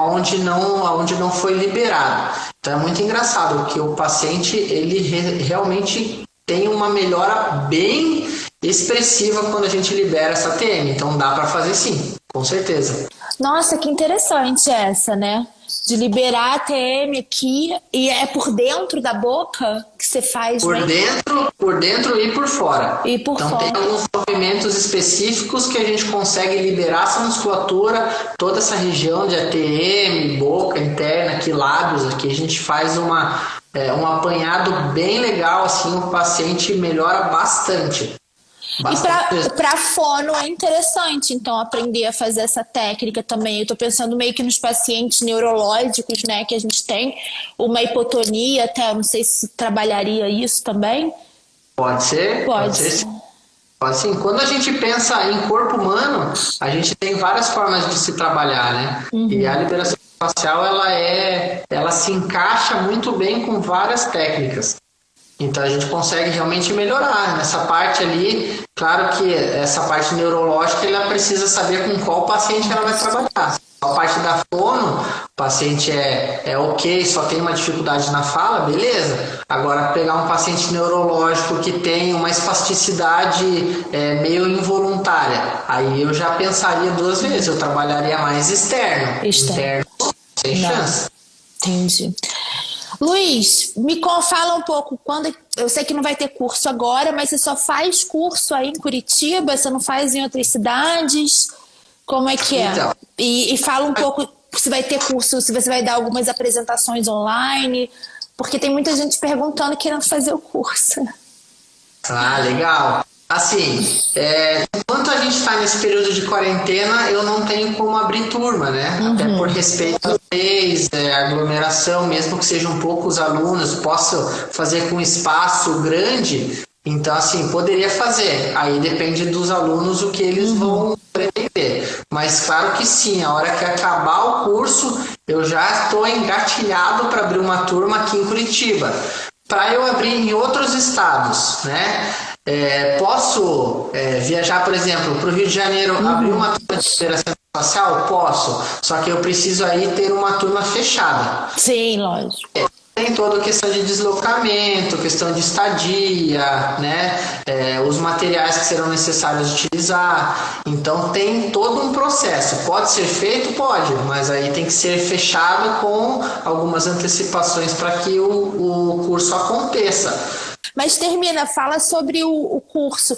[SPEAKER 2] onde não foi liberado. Então é muito engraçado, porque o paciente ele realmente tem uma melhora bem expressiva quando a gente libera essa TM. Então dá para fazer sim, com certeza.
[SPEAKER 1] Nossa, que interessante essa, né? De liberar a TM aqui, e é por dentro da boca que você faz?
[SPEAKER 2] Por dentro e por fora.
[SPEAKER 1] Então
[SPEAKER 2] tem alguns movimentos específicos que a gente consegue liberar essa musculatura, toda essa região de ATM, boca interna, aqui lábios, aqui a gente faz um apanhado bem legal, assim, o paciente melhora bastante.
[SPEAKER 1] E para fono é interessante, então, aprender a fazer essa técnica também. Eu tô pensando meio que nos pacientes neurológicos, né, que a gente tem uma hipotonia, até, não sei se trabalharia isso também.
[SPEAKER 2] Pode ser. Pode ser. Assim, quando a gente pensa em corpo humano, a gente tem várias formas de se trabalhar, né? E a liberação facial, ela se encaixa muito bem com várias técnicas. Então a gente consegue realmente melhorar nessa parte ali. Claro que essa parte neurológica ela precisa saber com qual paciente ela vai trabalhar. A parte da fono, o paciente é ok, só tem uma dificuldade na fala, beleza. Agora pegar um paciente neurológico que tem uma espasticidade meio involuntária, aí eu já pensaria duas vezes, eu trabalharia mais externo sem chance.
[SPEAKER 1] Entendi. Luiz, fala um pouco, eu sei que não vai ter curso agora, mas você só faz curso aí em Curitiba, você não faz em outras cidades? Como é que é?
[SPEAKER 2] Então,
[SPEAKER 1] e fala um pouco se vai ter curso, se você vai dar algumas apresentações online, porque tem muita gente perguntando, querendo fazer o curso.
[SPEAKER 2] Legal. Assim, enquanto a gente está nesse período de quarentena, eu não tenho como abrir turma, né? Até por respeito às leis, aglomeração, mesmo que sejam poucos alunos, posso fazer com espaço grande. Então, assim, poderia fazer. Aí depende dos alunos o que eles vão pretender. Mas claro que sim, a hora que acabar o curso, eu já estou engatilhado para abrir uma turma aqui em Curitiba. Para eu abrir em outros estados, né? Posso viajar, por exemplo, para o Rio de Janeiro, abrir uma turma de interação espacial? Posso, só que eu preciso aí ter uma turma fechada.
[SPEAKER 1] Sim, lógico.
[SPEAKER 2] Tem toda a questão de deslocamento, questão de estadia, né? Os materiais que serão necessários utilizar. Então tem todo um processo. Pode ser feito? Pode, mas aí tem que ser fechado com algumas antecipações para que o curso aconteça.
[SPEAKER 1] Mas termina, fala sobre o curso.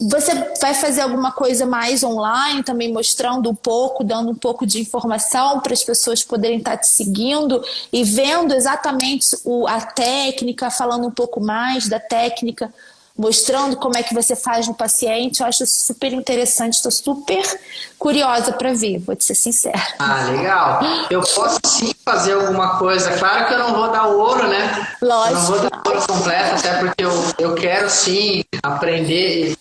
[SPEAKER 1] Você vai fazer alguma coisa mais online, também mostrando um pouco, dando um pouco de informação para as pessoas poderem estar te seguindo e vendo exatamente a técnica, falando um pouco mais da técnica, mostrando como é que você faz no paciente. Eu acho super interessante, estou super curiosa para ver, vou te ser sincera.
[SPEAKER 2] Ah, legal. Eu posso sim fazer alguma coisa. Claro que eu não vou dar o ouro, né?
[SPEAKER 1] Lógico.
[SPEAKER 2] Eu não vou dar o ouro completo, até porque eu quero sim aprender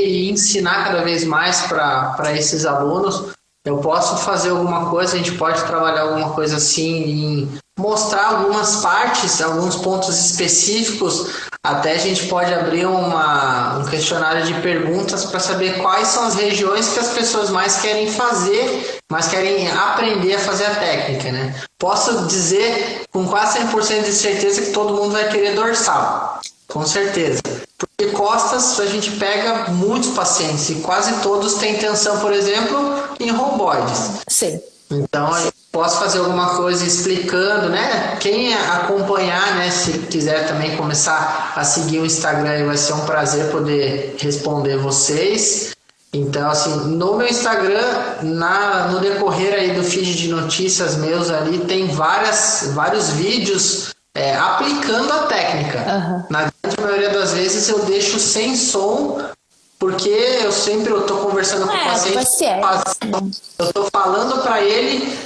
[SPEAKER 2] e ensinar cada vez mais para esses alunos. Eu posso fazer alguma coisa, a gente pode trabalhar alguma coisa assim, em mostrar algumas partes, alguns pontos específicos. Até a gente pode abrir um questionário de perguntas para saber quais são as regiões que as pessoas mais querem fazer, mais querem aprender a fazer a técnica, né? Posso dizer com quase 100% de certeza que todo mundo vai querer dorsal, com certeza. Porque costas a gente pega muitos pacientes e quase todos têm tensão, por exemplo, em romboides.
[SPEAKER 1] Sim.
[SPEAKER 2] Então, eu posso fazer alguma coisa explicando, né? Quem acompanhar, né? Se quiser também começar a seguir o Instagram, vai ser um prazer poder responder vocês. Então, assim, no meu Instagram, no decorrer aí do feed de notícias meus ali, tem vários vídeos aplicando a técnica. Na grande maioria das vezes eu deixo sem som, porque eu estou conversando com o paciente, eu estou falando para ele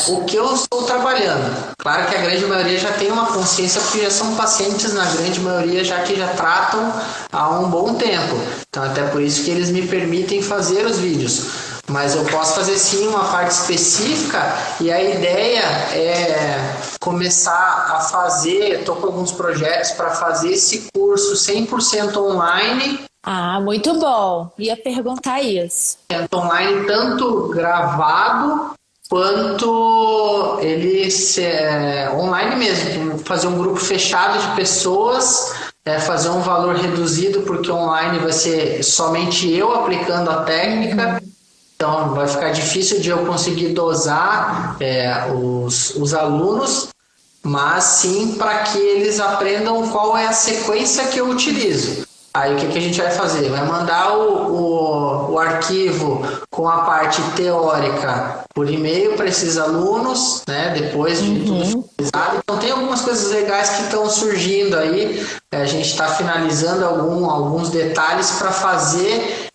[SPEAKER 2] o que eu estou trabalhando. Claro que a grande maioria já tem uma consciência, porque já são pacientes, na grande maioria, já que já tratam há um bom tempo. Então, até por isso que eles me permitem fazer os vídeos. Mas eu posso fazer sim uma parte específica, e a ideia é começar a fazer, estou com alguns projetos para fazer esse curso 100% online.
[SPEAKER 1] Ah, muito bom. Ia perguntar isso.
[SPEAKER 2] Online, tanto gravado quanto ele online mesmo. Fazer um grupo fechado de pessoas, fazer um valor reduzido, porque online vai ser somente eu aplicando a técnica. Então vai ficar difícil de eu conseguir dosar os alunos, mas sim para que eles aprendam qual é a sequência que eu utilizo. Aí o que a gente vai fazer? Vai mandar o arquivo com a parte teórica por e-mail para esses alunos, né? Depois de tudo finalizado. Então tem algumas coisas legais que estão surgindo aí. A gente está finalizando alguns detalhes para fazer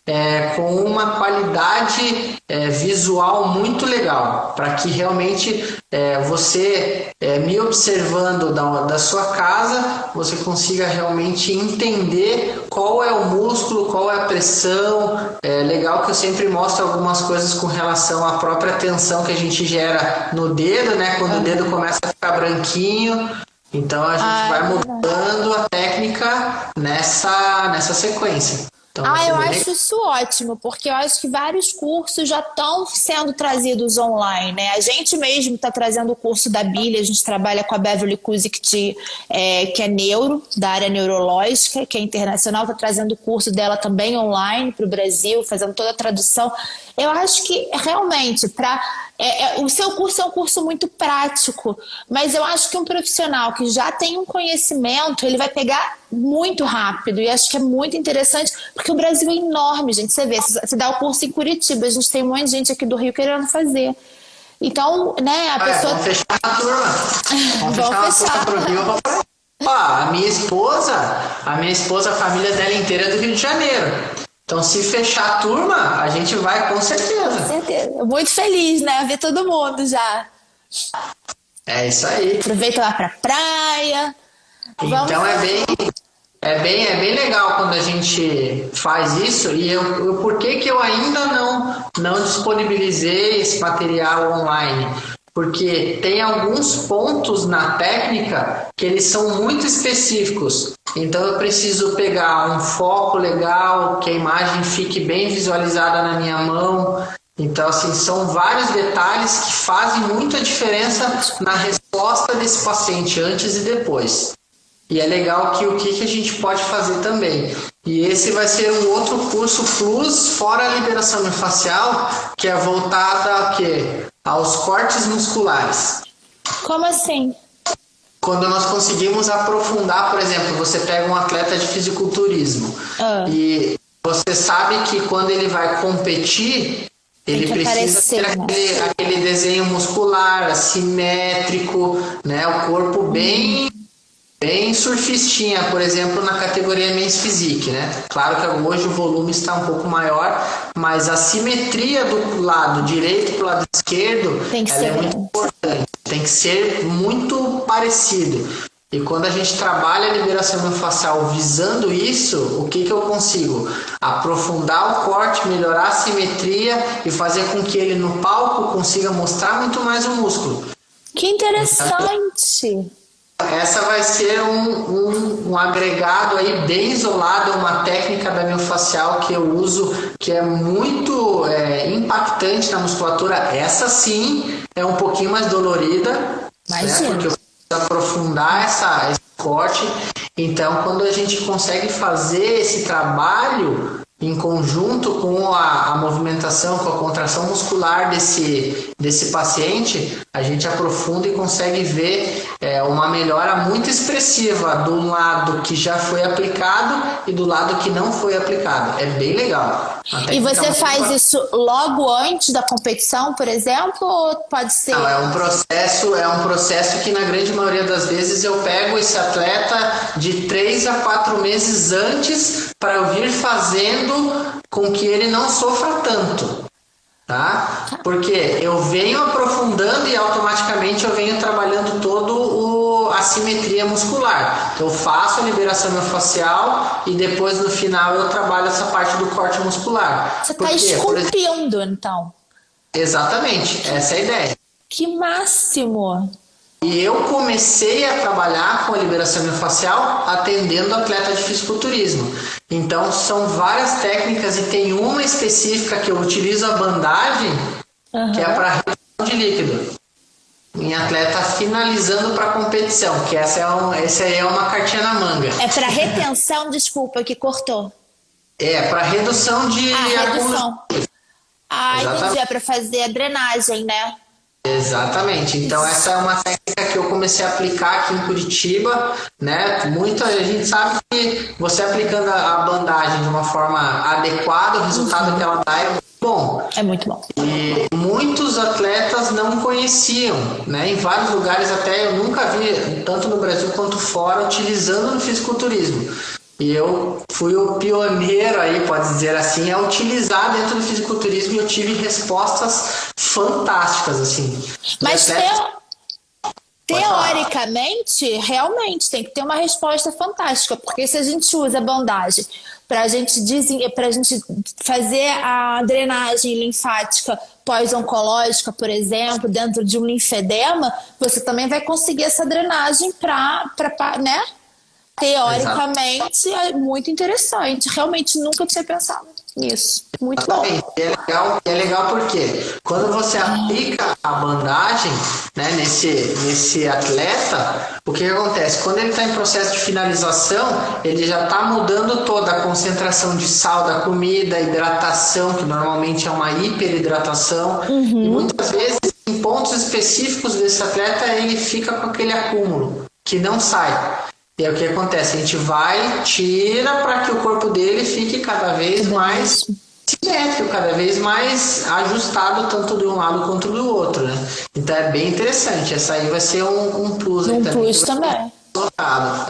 [SPEAKER 2] com uma qualidade visual muito legal, para que realmente você, me observando da sua casa, você consiga realmente entender qual é o músculo, qual é a pressão. É legal que eu sempre mostro algumas coisas com relação à própria tensão que a gente gera no dedo, né? Quando o dedo começa a ficar branquinho. Então a gente vai mudando a técnica nessa sequência. Então,
[SPEAKER 1] eu acho isso ótimo, porque eu acho que vários cursos já estão sendo trazidos online, né? A gente mesmo está trazendo o curso da Billy, a gente trabalha com a Beverly Kuzik, que é neuro, da área neurológica, que é internacional, está trazendo o curso dela também online para o Brasil, fazendo toda a tradução. Eu acho que realmente o seu curso é um curso muito prático, mas eu acho que um profissional que já tem um conhecimento, ele vai pegar muito rápido, e acho que é muito interessante, porque o Brasil é enorme, gente. Você vê, você dá o curso em Curitiba, a gente tem um monte de gente aqui do Rio querendo fazer. Então, né, a pessoa...
[SPEAKER 2] Vamos fechar a turma. Vamos fechar a turma pro Rio. Ó, a minha esposa, a família dela inteira é do Rio de Janeiro. Então, se fechar a turma, a gente vai com certeza.
[SPEAKER 1] Com certeza. Muito feliz, né? Ver todo mundo já.
[SPEAKER 2] É isso aí.
[SPEAKER 1] Aproveita lá pra praia.
[SPEAKER 2] Então é bem legal quando a gente faz isso. E por que eu ainda não disponibilizei esse material online? Porque tem alguns pontos na técnica que eles são muito específicos. Então eu preciso pegar um foco legal, que a imagem fique bem visualizada na minha mão. Então, assim, são vários detalhes que fazem muita diferença na resposta desse paciente antes e depois. E é legal que o que a gente pode fazer também. E esse vai ser um outro curso plus, fora a liberação miofascial, que é voltada a quê? Aos cortes musculares.
[SPEAKER 1] Como assim?
[SPEAKER 2] Quando nós conseguimos aprofundar, por exemplo, você pega um atleta de fisiculturismo e você sabe que quando ele vai competir, ele precisa ter aquele desenho muscular, assimétrico, né? O corpo bem surfistinha, por exemplo, na categoria Men's Physique, né? Claro que hoje o volume está um pouco maior, mas a simetria do lado direito para o lado esquerdo é muito importante. Tem que ser muito parecido. E quando a gente trabalha a liberação miofascial visando isso, o que eu consigo? Aprofundar o corte, melhorar a simetria e fazer com que ele no palco consiga mostrar muito mais o músculo.
[SPEAKER 1] Que interessante!
[SPEAKER 2] Essa vai ser um agregado aí bem isolado, uma técnica da miofascial que eu uso, que é muito impactante na musculatura. Essa sim é um pouquinho mais dolorida, né? Porque eu preciso aprofundar esse corte. Então, quando a gente consegue fazer esse trabalho em conjunto com a movimentação, com a contração muscular desse paciente, a gente aprofunda e consegue ver uma melhora muito expressiva do lado que já foi aplicado e do lado que não foi aplicado. É bem legal.
[SPEAKER 1] E você faz isso logo antes da competição, por exemplo, ou pode ser?
[SPEAKER 2] Não, é um processo que na grande maioria das vezes eu pego esse atleta de 3 a 4 meses antes para eu vir fazendo com que ele não sofra tanto, tá? Porque eu venho aprofundando e automaticamente eu venho trabalhando a simetria muscular. Então eu faço a liberação miofascial e depois no final eu trabalho essa parte do corte muscular.
[SPEAKER 1] Você está esculpindo, então.
[SPEAKER 2] Exatamente, essa é a ideia.
[SPEAKER 1] Que máximo!
[SPEAKER 2] E eu comecei a trabalhar com a liberação miofascial atendendo atleta de fisiculturismo. Então são várias técnicas e tem uma específica que eu utilizo a bandagem, que é para retenção de líquido. Em atleta finalizando para competição, que essa aí é uma cartinha na manga.
[SPEAKER 1] É para retenção, desculpa, que cortou.
[SPEAKER 2] É, para redução de
[SPEAKER 1] redução. Entendi, é para fazer a drenagem, né?
[SPEAKER 2] Exatamente, então essa é uma técnica que eu comecei a aplicar aqui em Curitiba, né? Muita gente sabe que você aplicando a bandagem de uma forma adequada, o resultado que ela dá é muito bom.
[SPEAKER 1] É muito bom.
[SPEAKER 2] E muitos atletas não conheciam, né? Em vários lugares até eu nunca vi, tanto no Brasil quanto fora, utilizando no fisiculturismo. E eu fui o pioneiro aí, pode dizer assim, a utilizar dentro do fisiculturismo e eu tive respostas fantásticas, assim.
[SPEAKER 1] Mas teoricamente, realmente tem que ter uma resposta fantástica, porque se a gente usa a bandagem para a gente fazer a drenagem linfática pós-oncológica, por exemplo, dentro de um linfedema, você também vai conseguir essa drenagem né? Teoricamente, é muito interessante. Realmente nunca tinha pensado nisso. Muito bom.
[SPEAKER 2] É legal porque quando você aplica a bandagem, né, nesse atleta, o que acontece? Quando ele está em processo de finalização, ele já está mudando toda a concentração de sal da comida, hidratação, que normalmente é uma hiperidratação. E muitas vezes, em pontos específicos desse atleta, ele fica com aquele acúmulo que não sai. E aí o que acontece? A gente tira para que o corpo dele fique cada vez mais simétrico, cada vez mais ajustado, tanto de um lado quanto do outro, né? Então é bem interessante. Essa aí vai ser um plus.
[SPEAKER 1] Um plus também.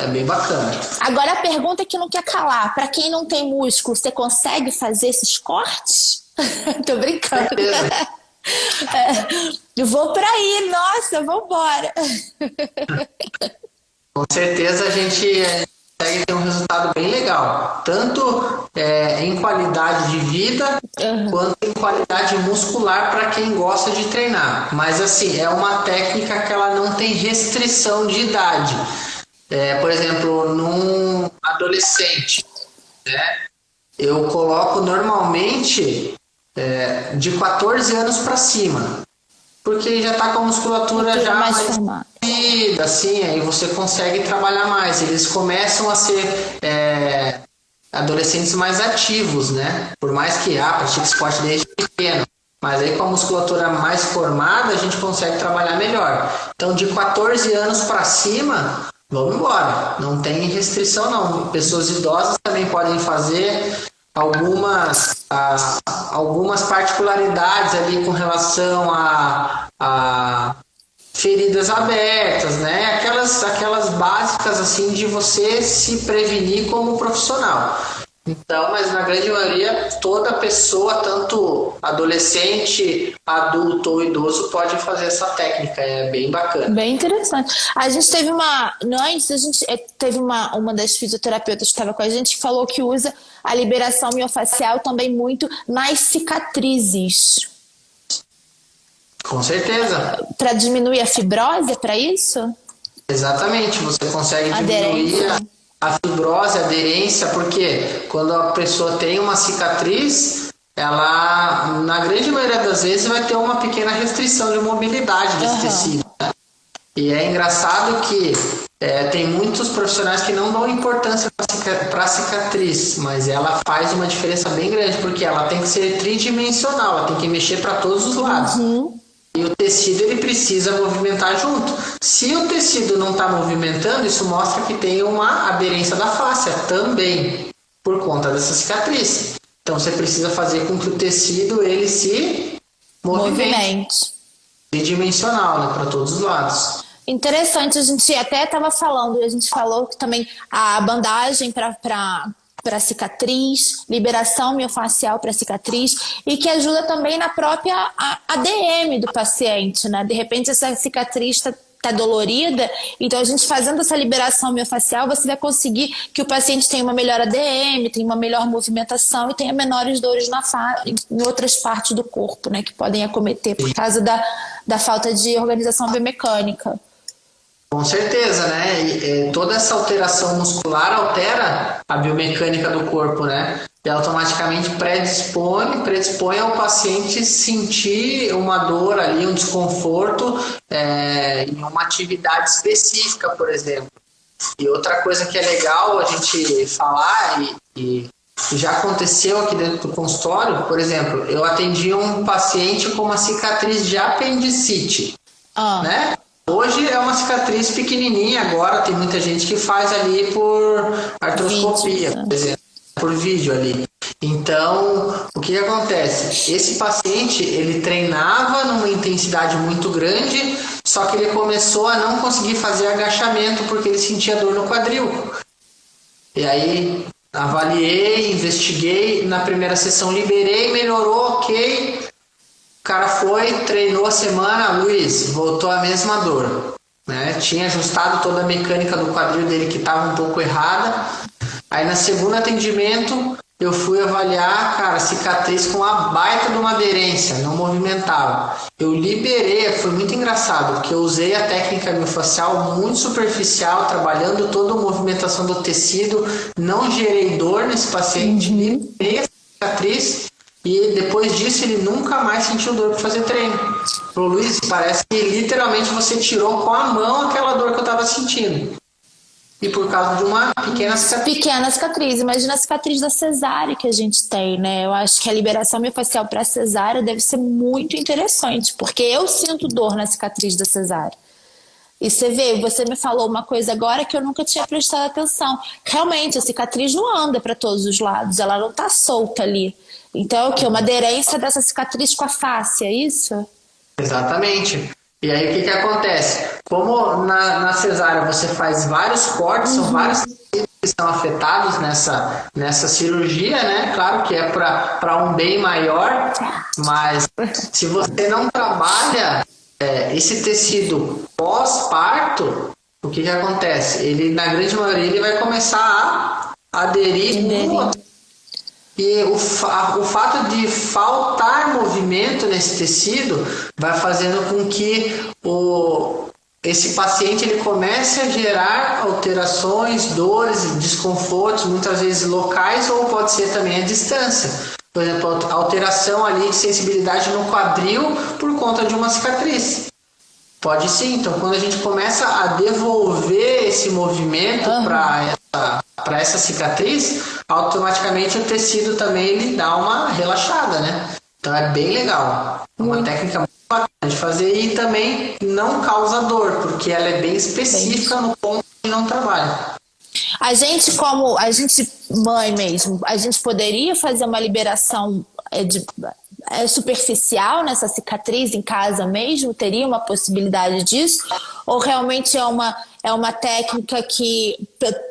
[SPEAKER 2] é bem bacana.
[SPEAKER 1] Agora a pergunta que não quer calar, para quem não tem músculo, você consegue fazer esses cortes? Tô brincando. Eu vou para aí, nossa, vambora.
[SPEAKER 2] Com certeza a gente consegue ter um resultado bem legal, tanto em qualidade de vida, quanto em qualidade muscular para quem gosta de treinar. Mas assim, é uma técnica que ela não tem restrição de idade. Por exemplo, num adolescente, né, eu coloco normalmente de 14 anos para cima, porque já está com a musculatura já mais definida, assim, aí você consegue trabalhar mais. Eles começam a ser adolescentes mais ativos, né? Por mais que pratique esporte desde pequeno, mas aí com a musculatura mais formada a gente consegue trabalhar melhor. Então, de 14 anos para cima, vamos embora. Não tem restrição, não. Pessoas idosas também podem fazer. Algumas particularidades ali com relação a feridas abertas, né? Aquelas básicas assim de você se prevenir como profissional. Então, mas na grande maioria, toda pessoa, tanto adolescente, adulto ou idoso, pode fazer essa técnica. É bem bacana.
[SPEAKER 1] Bem interessante. A gente teve uma das fisioterapeutas que estava com a gente que falou que usa a liberação miofascial também muito nas cicatrizes.
[SPEAKER 2] Com certeza.
[SPEAKER 1] Para diminuir a fibrose, é para isso?
[SPEAKER 2] Exatamente. Você consegue diminuir a fibrose, a aderência, porque quando a pessoa tem uma cicatriz, ela, na grande maioria das vezes, vai ter uma pequena restrição de mobilidade desse tecido, né? E é engraçado que tem muitos profissionais que não dão importância para a cicatriz, mas ela faz uma diferença bem grande, porque ela tem que ser tridimensional, ela tem que mexer para todos os lados. E o tecido ele precisa movimentar junto. Se o tecido não está movimentando, isso mostra que tem uma aderência da fáscia também, por conta dessa cicatriz. Então você precisa fazer com que o tecido ele se movimente. Tridimensional, né, para todos os lados.
[SPEAKER 1] Interessante, a gente até estava falando, a gente falou que também a bandagem para cicatriz, liberação miofascial para cicatriz, e que ajuda também na própria ADM do paciente, né? De repente essa cicatriz está dolorida, então a gente fazendo essa liberação miofascial, você vai conseguir que o paciente tenha uma melhor ADM, tenha uma melhor movimentação e tenha menores dores em outras partes do corpo, né? Que podem acometer por causa da falta de organização biomecânica.
[SPEAKER 2] Com certeza, né? E toda essa alteração muscular altera a biomecânica do corpo, né? E automaticamente predispõe ao paciente sentir uma dor ali, um desconforto em uma atividade específica, por exemplo. E outra coisa que é legal a gente falar e já aconteceu aqui dentro do consultório, por exemplo, eu atendi um paciente com uma cicatriz de apendicite, né? Hoje é uma cicatriz pequenininha, agora tem muita gente que faz ali por artroscopia, por exemplo, por vídeo ali. Então, o que acontece? Esse paciente, ele treinava numa intensidade muito grande, só que ele começou a não conseguir fazer agachamento porque ele sentia dor no quadril. E aí, avaliei, investiguei, na primeira sessão liberei, melhorou, ok. O cara foi, treinou a semana, Luiz, voltou a mesma dor, né? Tinha ajustado toda a mecânica do quadril dele que estava um pouco errada. Aí no segundo atendimento eu fui avaliar, cara, cicatriz com uma baita de uma aderência, não movimentava. Eu liberei, foi muito engraçado, porque eu usei a técnica miofascial muito superficial, trabalhando toda a movimentação do tecido, não gerei dor nesse paciente, liberei a cicatriz. E depois disso ele nunca mais sentiu dor para fazer treino. Pro Luiz, parece que literalmente você tirou com a mão aquela dor que eu estava sentindo. E por causa de uma pequena cicatriz.
[SPEAKER 1] Pequena cicatriz. Imagina a cicatriz da cesárea que a gente tem, né? Eu acho que a liberação miofascial para cesárea deve ser muito interessante, porque eu sinto dor na cicatriz da cesárea. E você me falou uma coisa agora que eu nunca tinha prestado atenção. Realmente, a cicatriz não anda para todos os lados, ela não está solta ali. Então, é o quê? Uma aderência dessa cicatriz com a face, é isso?
[SPEAKER 2] Exatamente. E aí o que acontece? Como na cesárea você faz vários cortes, são vários tecidos que são afetados nessa cirurgia, né? Claro que é para um bem maior, mas se você não trabalha esse tecido pós-parto, o que acontece? Ele, na grande maioria, ele vai começar a aderir com o outro. E o fato de faltar movimento nesse tecido vai fazendo com que esse paciente ele comece a gerar alterações, dores, desconfortos, muitas vezes locais, ou pode ser também a distância. Por exemplo, alteração ali de sensibilidade no quadril por conta de uma cicatriz. Pode sim. Então, quando a gente começa a devolver esse movimento para essa cicatriz, automaticamente o tecido também ele dá uma relaxada, né? Então é bem legal. É uma técnica muito bacana de fazer e também não causa dor, porque ela é bem específica no ponto que não trabalha.
[SPEAKER 1] A gente, como a gente mãe mesmo, a gente poderia fazer uma liberação superficial nessa cicatriz em casa mesmo? Teria uma possibilidade disso? Ou realmente é uma técnica que...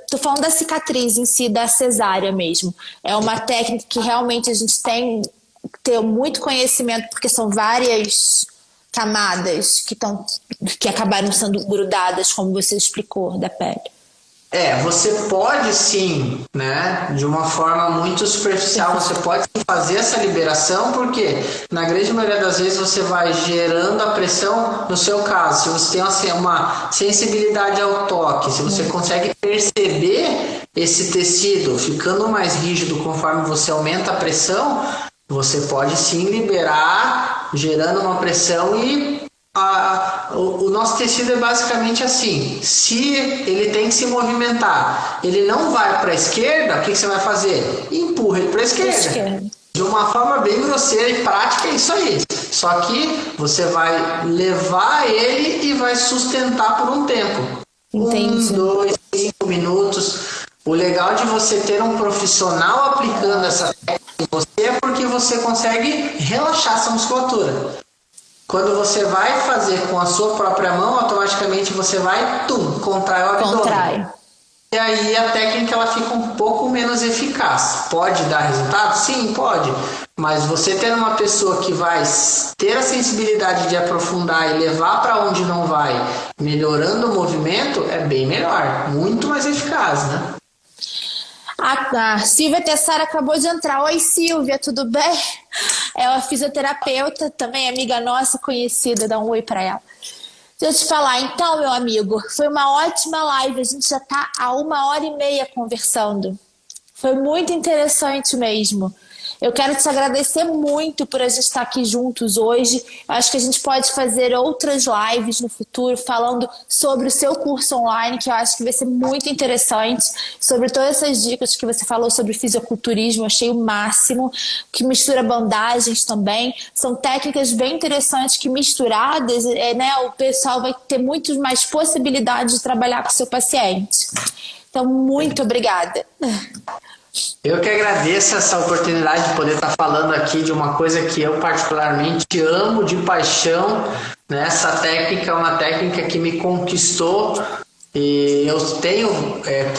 [SPEAKER 1] Tô falando da cicatriz em si, da cesárea mesmo. É uma técnica que realmente a gente tem que ter muito conhecimento, porque são várias camadas que acabaram sendo grudadas, como você explicou, da pele.
[SPEAKER 2] Você pode sim, né? De uma forma muito superficial, você pode fazer essa liberação, porque na grande maioria das vezes você vai gerando a pressão. No seu caso, se você tem uma sensibilidade ao toque, se você consegue perceber esse tecido ficando mais rígido conforme você aumenta a pressão, você pode sim liberar, gerando uma pressão e o nosso tecido é basicamente assim. Se ele tem que se movimentar, ele não vai para a esquerda, o que você vai fazer? Empurra ele para a esquerda. De uma forma bem grosseira e prática, é isso aí. Só que você vai levar ele e vai sustentar por um tempo.
[SPEAKER 1] Entendi.
[SPEAKER 2] 1, 2, 5 minutos. O legal de você ter um profissional aplicando essa técnica em você é porque você consegue relaxar essa musculatura. Quando você vai fazer com a sua própria mão, automaticamente você vai, contrai o abdômen.
[SPEAKER 1] Contrai.
[SPEAKER 2] E aí a técnica ela fica um pouco menos eficaz. Pode dar resultado? Sim, pode. Mas você tendo uma pessoa que vai ter a sensibilidade de aprofundar e levar para onde não vai, melhorando o movimento, é bem melhor. Muito mais eficaz, né?
[SPEAKER 1] A Silvia Tessara acabou de entrar. Oi, Silvia, tudo bem? É uma fisioterapeuta, também amiga nossa, conhecida. Dá um oi pra ela. Deixa eu te falar, então, meu amigo, foi uma ótima live. A gente já tá há 1h30 conversando. Foi muito interessante mesmo. Eu quero te agradecer muito por a gente estar aqui juntos hoje. Eu acho que a gente pode fazer outras lives no futuro falando sobre o seu curso online, que eu acho que vai ser muito interessante, sobre todas essas dicas que você falou sobre fisiculturismo. Eu achei o máximo, que mistura bandagens também. São técnicas bem interessantes que misturadas, né, o pessoal vai ter muito mais possibilidade de trabalhar com o seu paciente. Então, muito obrigada.
[SPEAKER 2] Eu que agradeço essa oportunidade de poder estar falando aqui de uma coisa que eu particularmente amo de paixão, né? Essa técnica é uma técnica que me conquistou e eu tenho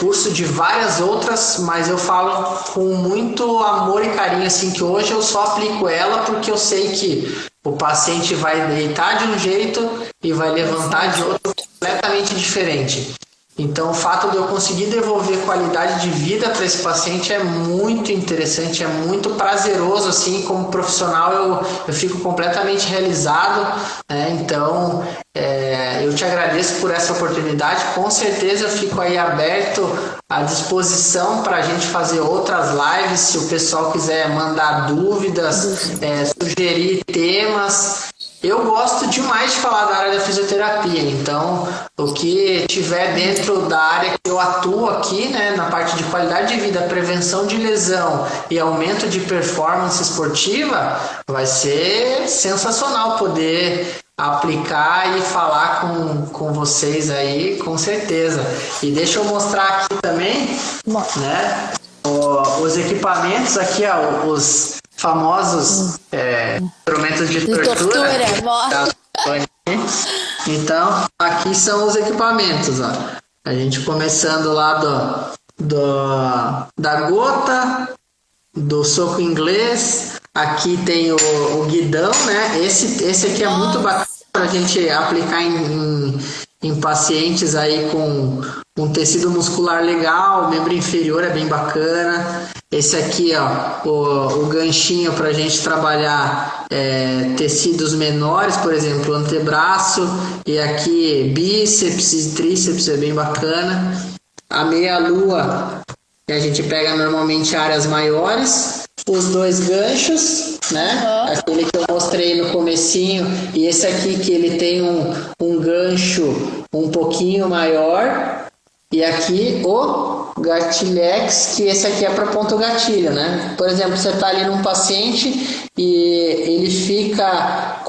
[SPEAKER 2] curso de várias outras, mas eu falo com muito amor e carinho, assim, que hoje eu só aplico ela porque eu sei que o paciente vai deitar de um jeito e vai levantar de outro completamente diferente. Então, o fato de eu conseguir devolver qualidade de vida para esse paciente é muito interessante, é muito prazeroso, assim, como profissional eu fico completamente realizado, né? Então, eu te agradeço por essa oportunidade, com certeza eu fico aí aberto à disposição para a gente fazer outras lives, se o pessoal quiser mandar dúvidas, sugerir temas. Eu gosto demais de falar da área da fisioterapia, então o que tiver dentro da área que eu atuo aqui, né, na parte de qualidade de vida, prevenção de lesão e aumento de performance esportiva, vai ser sensacional poder aplicar e falar com vocês aí, com certeza. E deixa eu mostrar aqui também, né, os equipamentos aqui, ó, os famosos instrumentos de tortura. Então, aqui são os equipamentos, ó. A gente começando lá da gota, do soco inglês. Aqui tem o guidão, né? Esse aqui é muito bacana para a gente aplicar em pacientes aí com um tecido muscular legal, membro inferior é bem bacana. Esse aqui, ó, o ganchinho para a gente trabalhar tecidos menores, por exemplo, antebraço, e aqui bíceps e tríceps é bem bacana. A meia-lua, que a gente pega normalmente áreas maiores. Os dois ganchos, né? Aquele que eu mostrei no comecinho, e esse aqui que ele tem um gancho um pouquinho maior. E aqui o Gatilhex, que esse aqui é para ponto gatilho, né? Por exemplo, você está ali num paciente e ele fica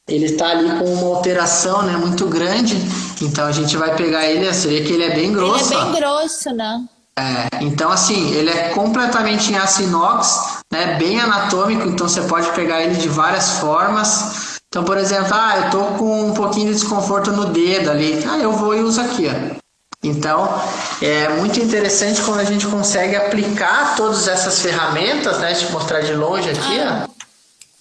[SPEAKER 2] ele está ali com uma alteração, né, muito grande. Então a gente vai pegar ele, você vê que ele é bem grosso.
[SPEAKER 1] Ele é bem grosso, né?
[SPEAKER 2] Então assim, ele é completamente em aço inox, né, bem anatômico, então você pode pegar ele de várias formas. Então, por exemplo, eu tô com um pouquinho de desconforto no dedo ali, eu vou e uso aqui, ó. Então, é muito interessante quando a gente consegue aplicar todas essas ferramentas, né, deixa eu mostrar de longe aqui, ó.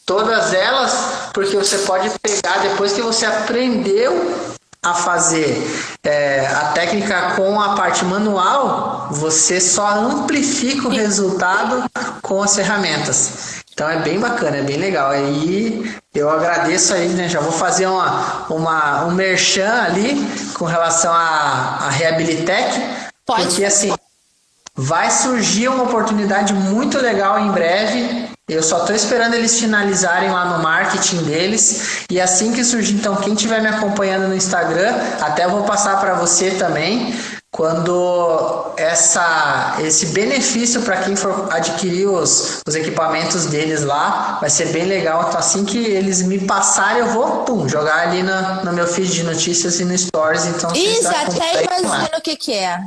[SPEAKER 2] Todas elas, porque você pode pegar, depois que você aprendeu a fazer a técnica com a parte manual, você só amplifica o resultado com as ferramentas. Então é bem bacana, é bem legal. Aí eu agradeço aí, né? Já vou fazer um merchan ali com relação à Reabilitec.
[SPEAKER 1] Pode.
[SPEAKER 2] Porque assim, vai surgir uma oportunidade muito legal em breve. Eu só estou esperando eles finalizarem lá no marketing deles. E assim que surgir, então, quem estiver me acompanhando no Instagram, até vou passar para você também, quando esse benefício para quem for adquirir os equipamentos deles lá, vai ser bem legal. Então, assim que eles me passarem, eu vou jogar ali no meu feed de notícias e no Stories. Então,
[SPEAKER 1] já até imagino o que é.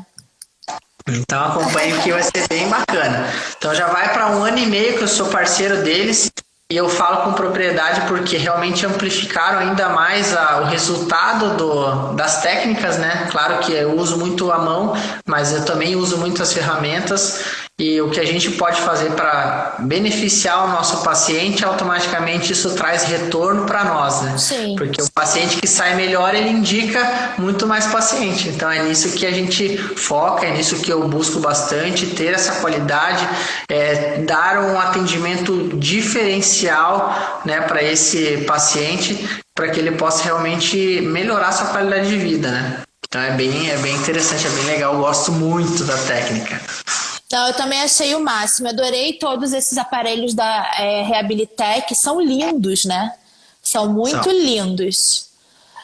[SPEAKER 2] Então acompanhe que vai ser bem bacana. Então já vai para 1 ano e meio que eu sou parceiro deles e eu falo com propriedade porque realmente amplificaram ainda mais o resultado das técnicas, né? Claro que eu uso muito a mão, mas eu também uso muitas ferramentas e o que a gente pode fazer para beneficiar o nosso paciente, automaticamente isso traz retorno para nós, né?
[SPEAKER 1] Sim.
[SPEAKER 2] Porque o paciente que sai melhor, ele indica muito mais paciente. Então é nisso que a gente foca, é nisso que eu busco bastante, ter essa qualidade, dar um atendimento diferencial, né, para esse paciente, para que ele possa realmente melhorar sua qualidade de vida, né? Então é bem interessante, é bem legal, eu gosto muito da técnica.
[SPEAKER 1] Então, eu também achei o máximo. Adorei todos esses aparelhos da Reabilitec. São lindos, né? São muito lindos.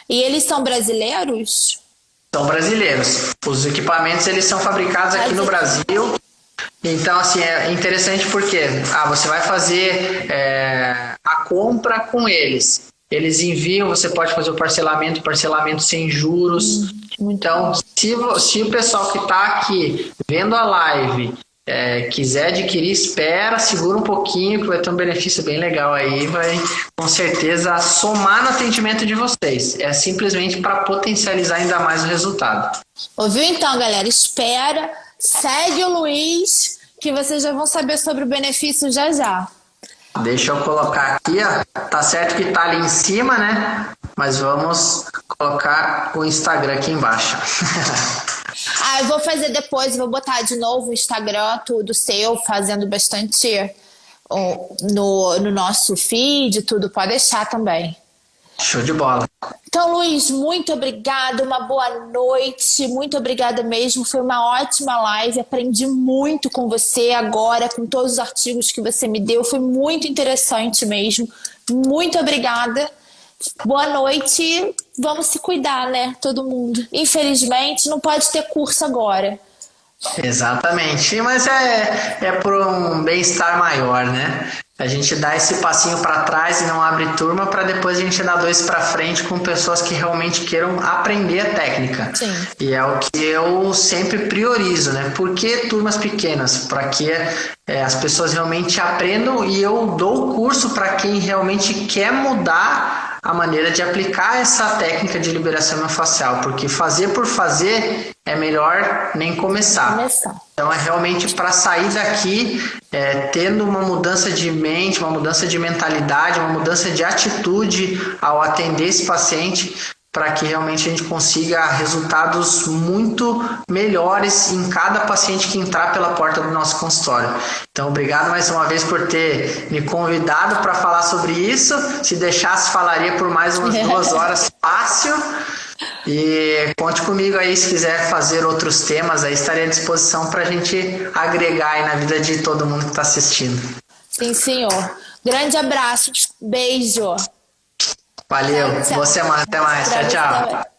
[SPEAKER 1] E eles são brasileiros?
[SPEAKER 2] São brasileiros. Os equipamentos, eles são fabricados aqui no Brasil. Então, assim, é interessante porque você vai fazer a compra com eles. Eles enviam, você pode fazer o parcelamento sem juros. Então, se o pessoal que está aqui vendo a live quiser adquirir, segura um pouquinho que vai ter um benefício bem legal aí, vai com certeza somar no atendimento de vocês. É simplesmente para potencializar ainda mais o resultado.
[SPEAKER 1] Ouviu então, galera? Espera, segue o Luiz, que vocês já vão saber sobre o benefício já já.
[SPEAKER 2] Deixa eu colocar aqui, ó. Tá certo que tá ali em cima, né? Mas vamos colocar o Instagram aqui embaixo.
[SPEAKER 1] Eu vou fazer depois, vou botar de novo o Instagram, tudo seu, fazendo bastante no nosso feed, tudo, pode deixar também.
[SPEAKER 2] Show de bola.
[SPEAKER 1] Então, Luiz, muito obrigada, uma boa noite, muito obrigada mesmo, foi uma ótima live, aprendi muito com você agora, com todos os artigos que você me deu, foi muito interessante mesmo, muito obrigada, boa noite, vamos se cuidar, né, todo mundo. Infelizmente, não pode ter curso agora.
[SPEAKER 2] Exatamente, mas é por um bem-estar maior, né? A gente dá esse passinho para trás e não abre turma para depois a gente dar 2 para frente com pessoas que realmente queiram aprender a técnica.
[SPEAKER 1] Sim.
[SPEAKER 2] E é o que eu sempre priorizo, né? Por que turmas pequenas? Para que as pessoas realmente aprendam e eu dou o curso para quem realmente quer mudar a maneira de aplicar essa técnica de liberação miofascial, porque fazer por fazer é melhor nem começar. Então é realmente para sair daqui tendo uma mudança de mente, uma mudança de mentalidade, uma mudança de atitude ao atender esse paciente, para que realmente a gente consiga resultados muito melhores em cada paciente que entrar pela porta do nosso consultório. Então, obrigado mais uma vez por ter me convidado para falar sobre isso. Se deixasse, falaria por mais umas 2 horas fácil. E conte comigo aí, se quiser fazer outros temas, aí estarei à disposição para a gente agregar aí na vida de todo mundo que está assistindo.
[SPEAKER 1] Sim, senhor. Grande abraço, beijo.
[SPEAKER 2] Valeu, boa semana, até mais, tchau, tchau.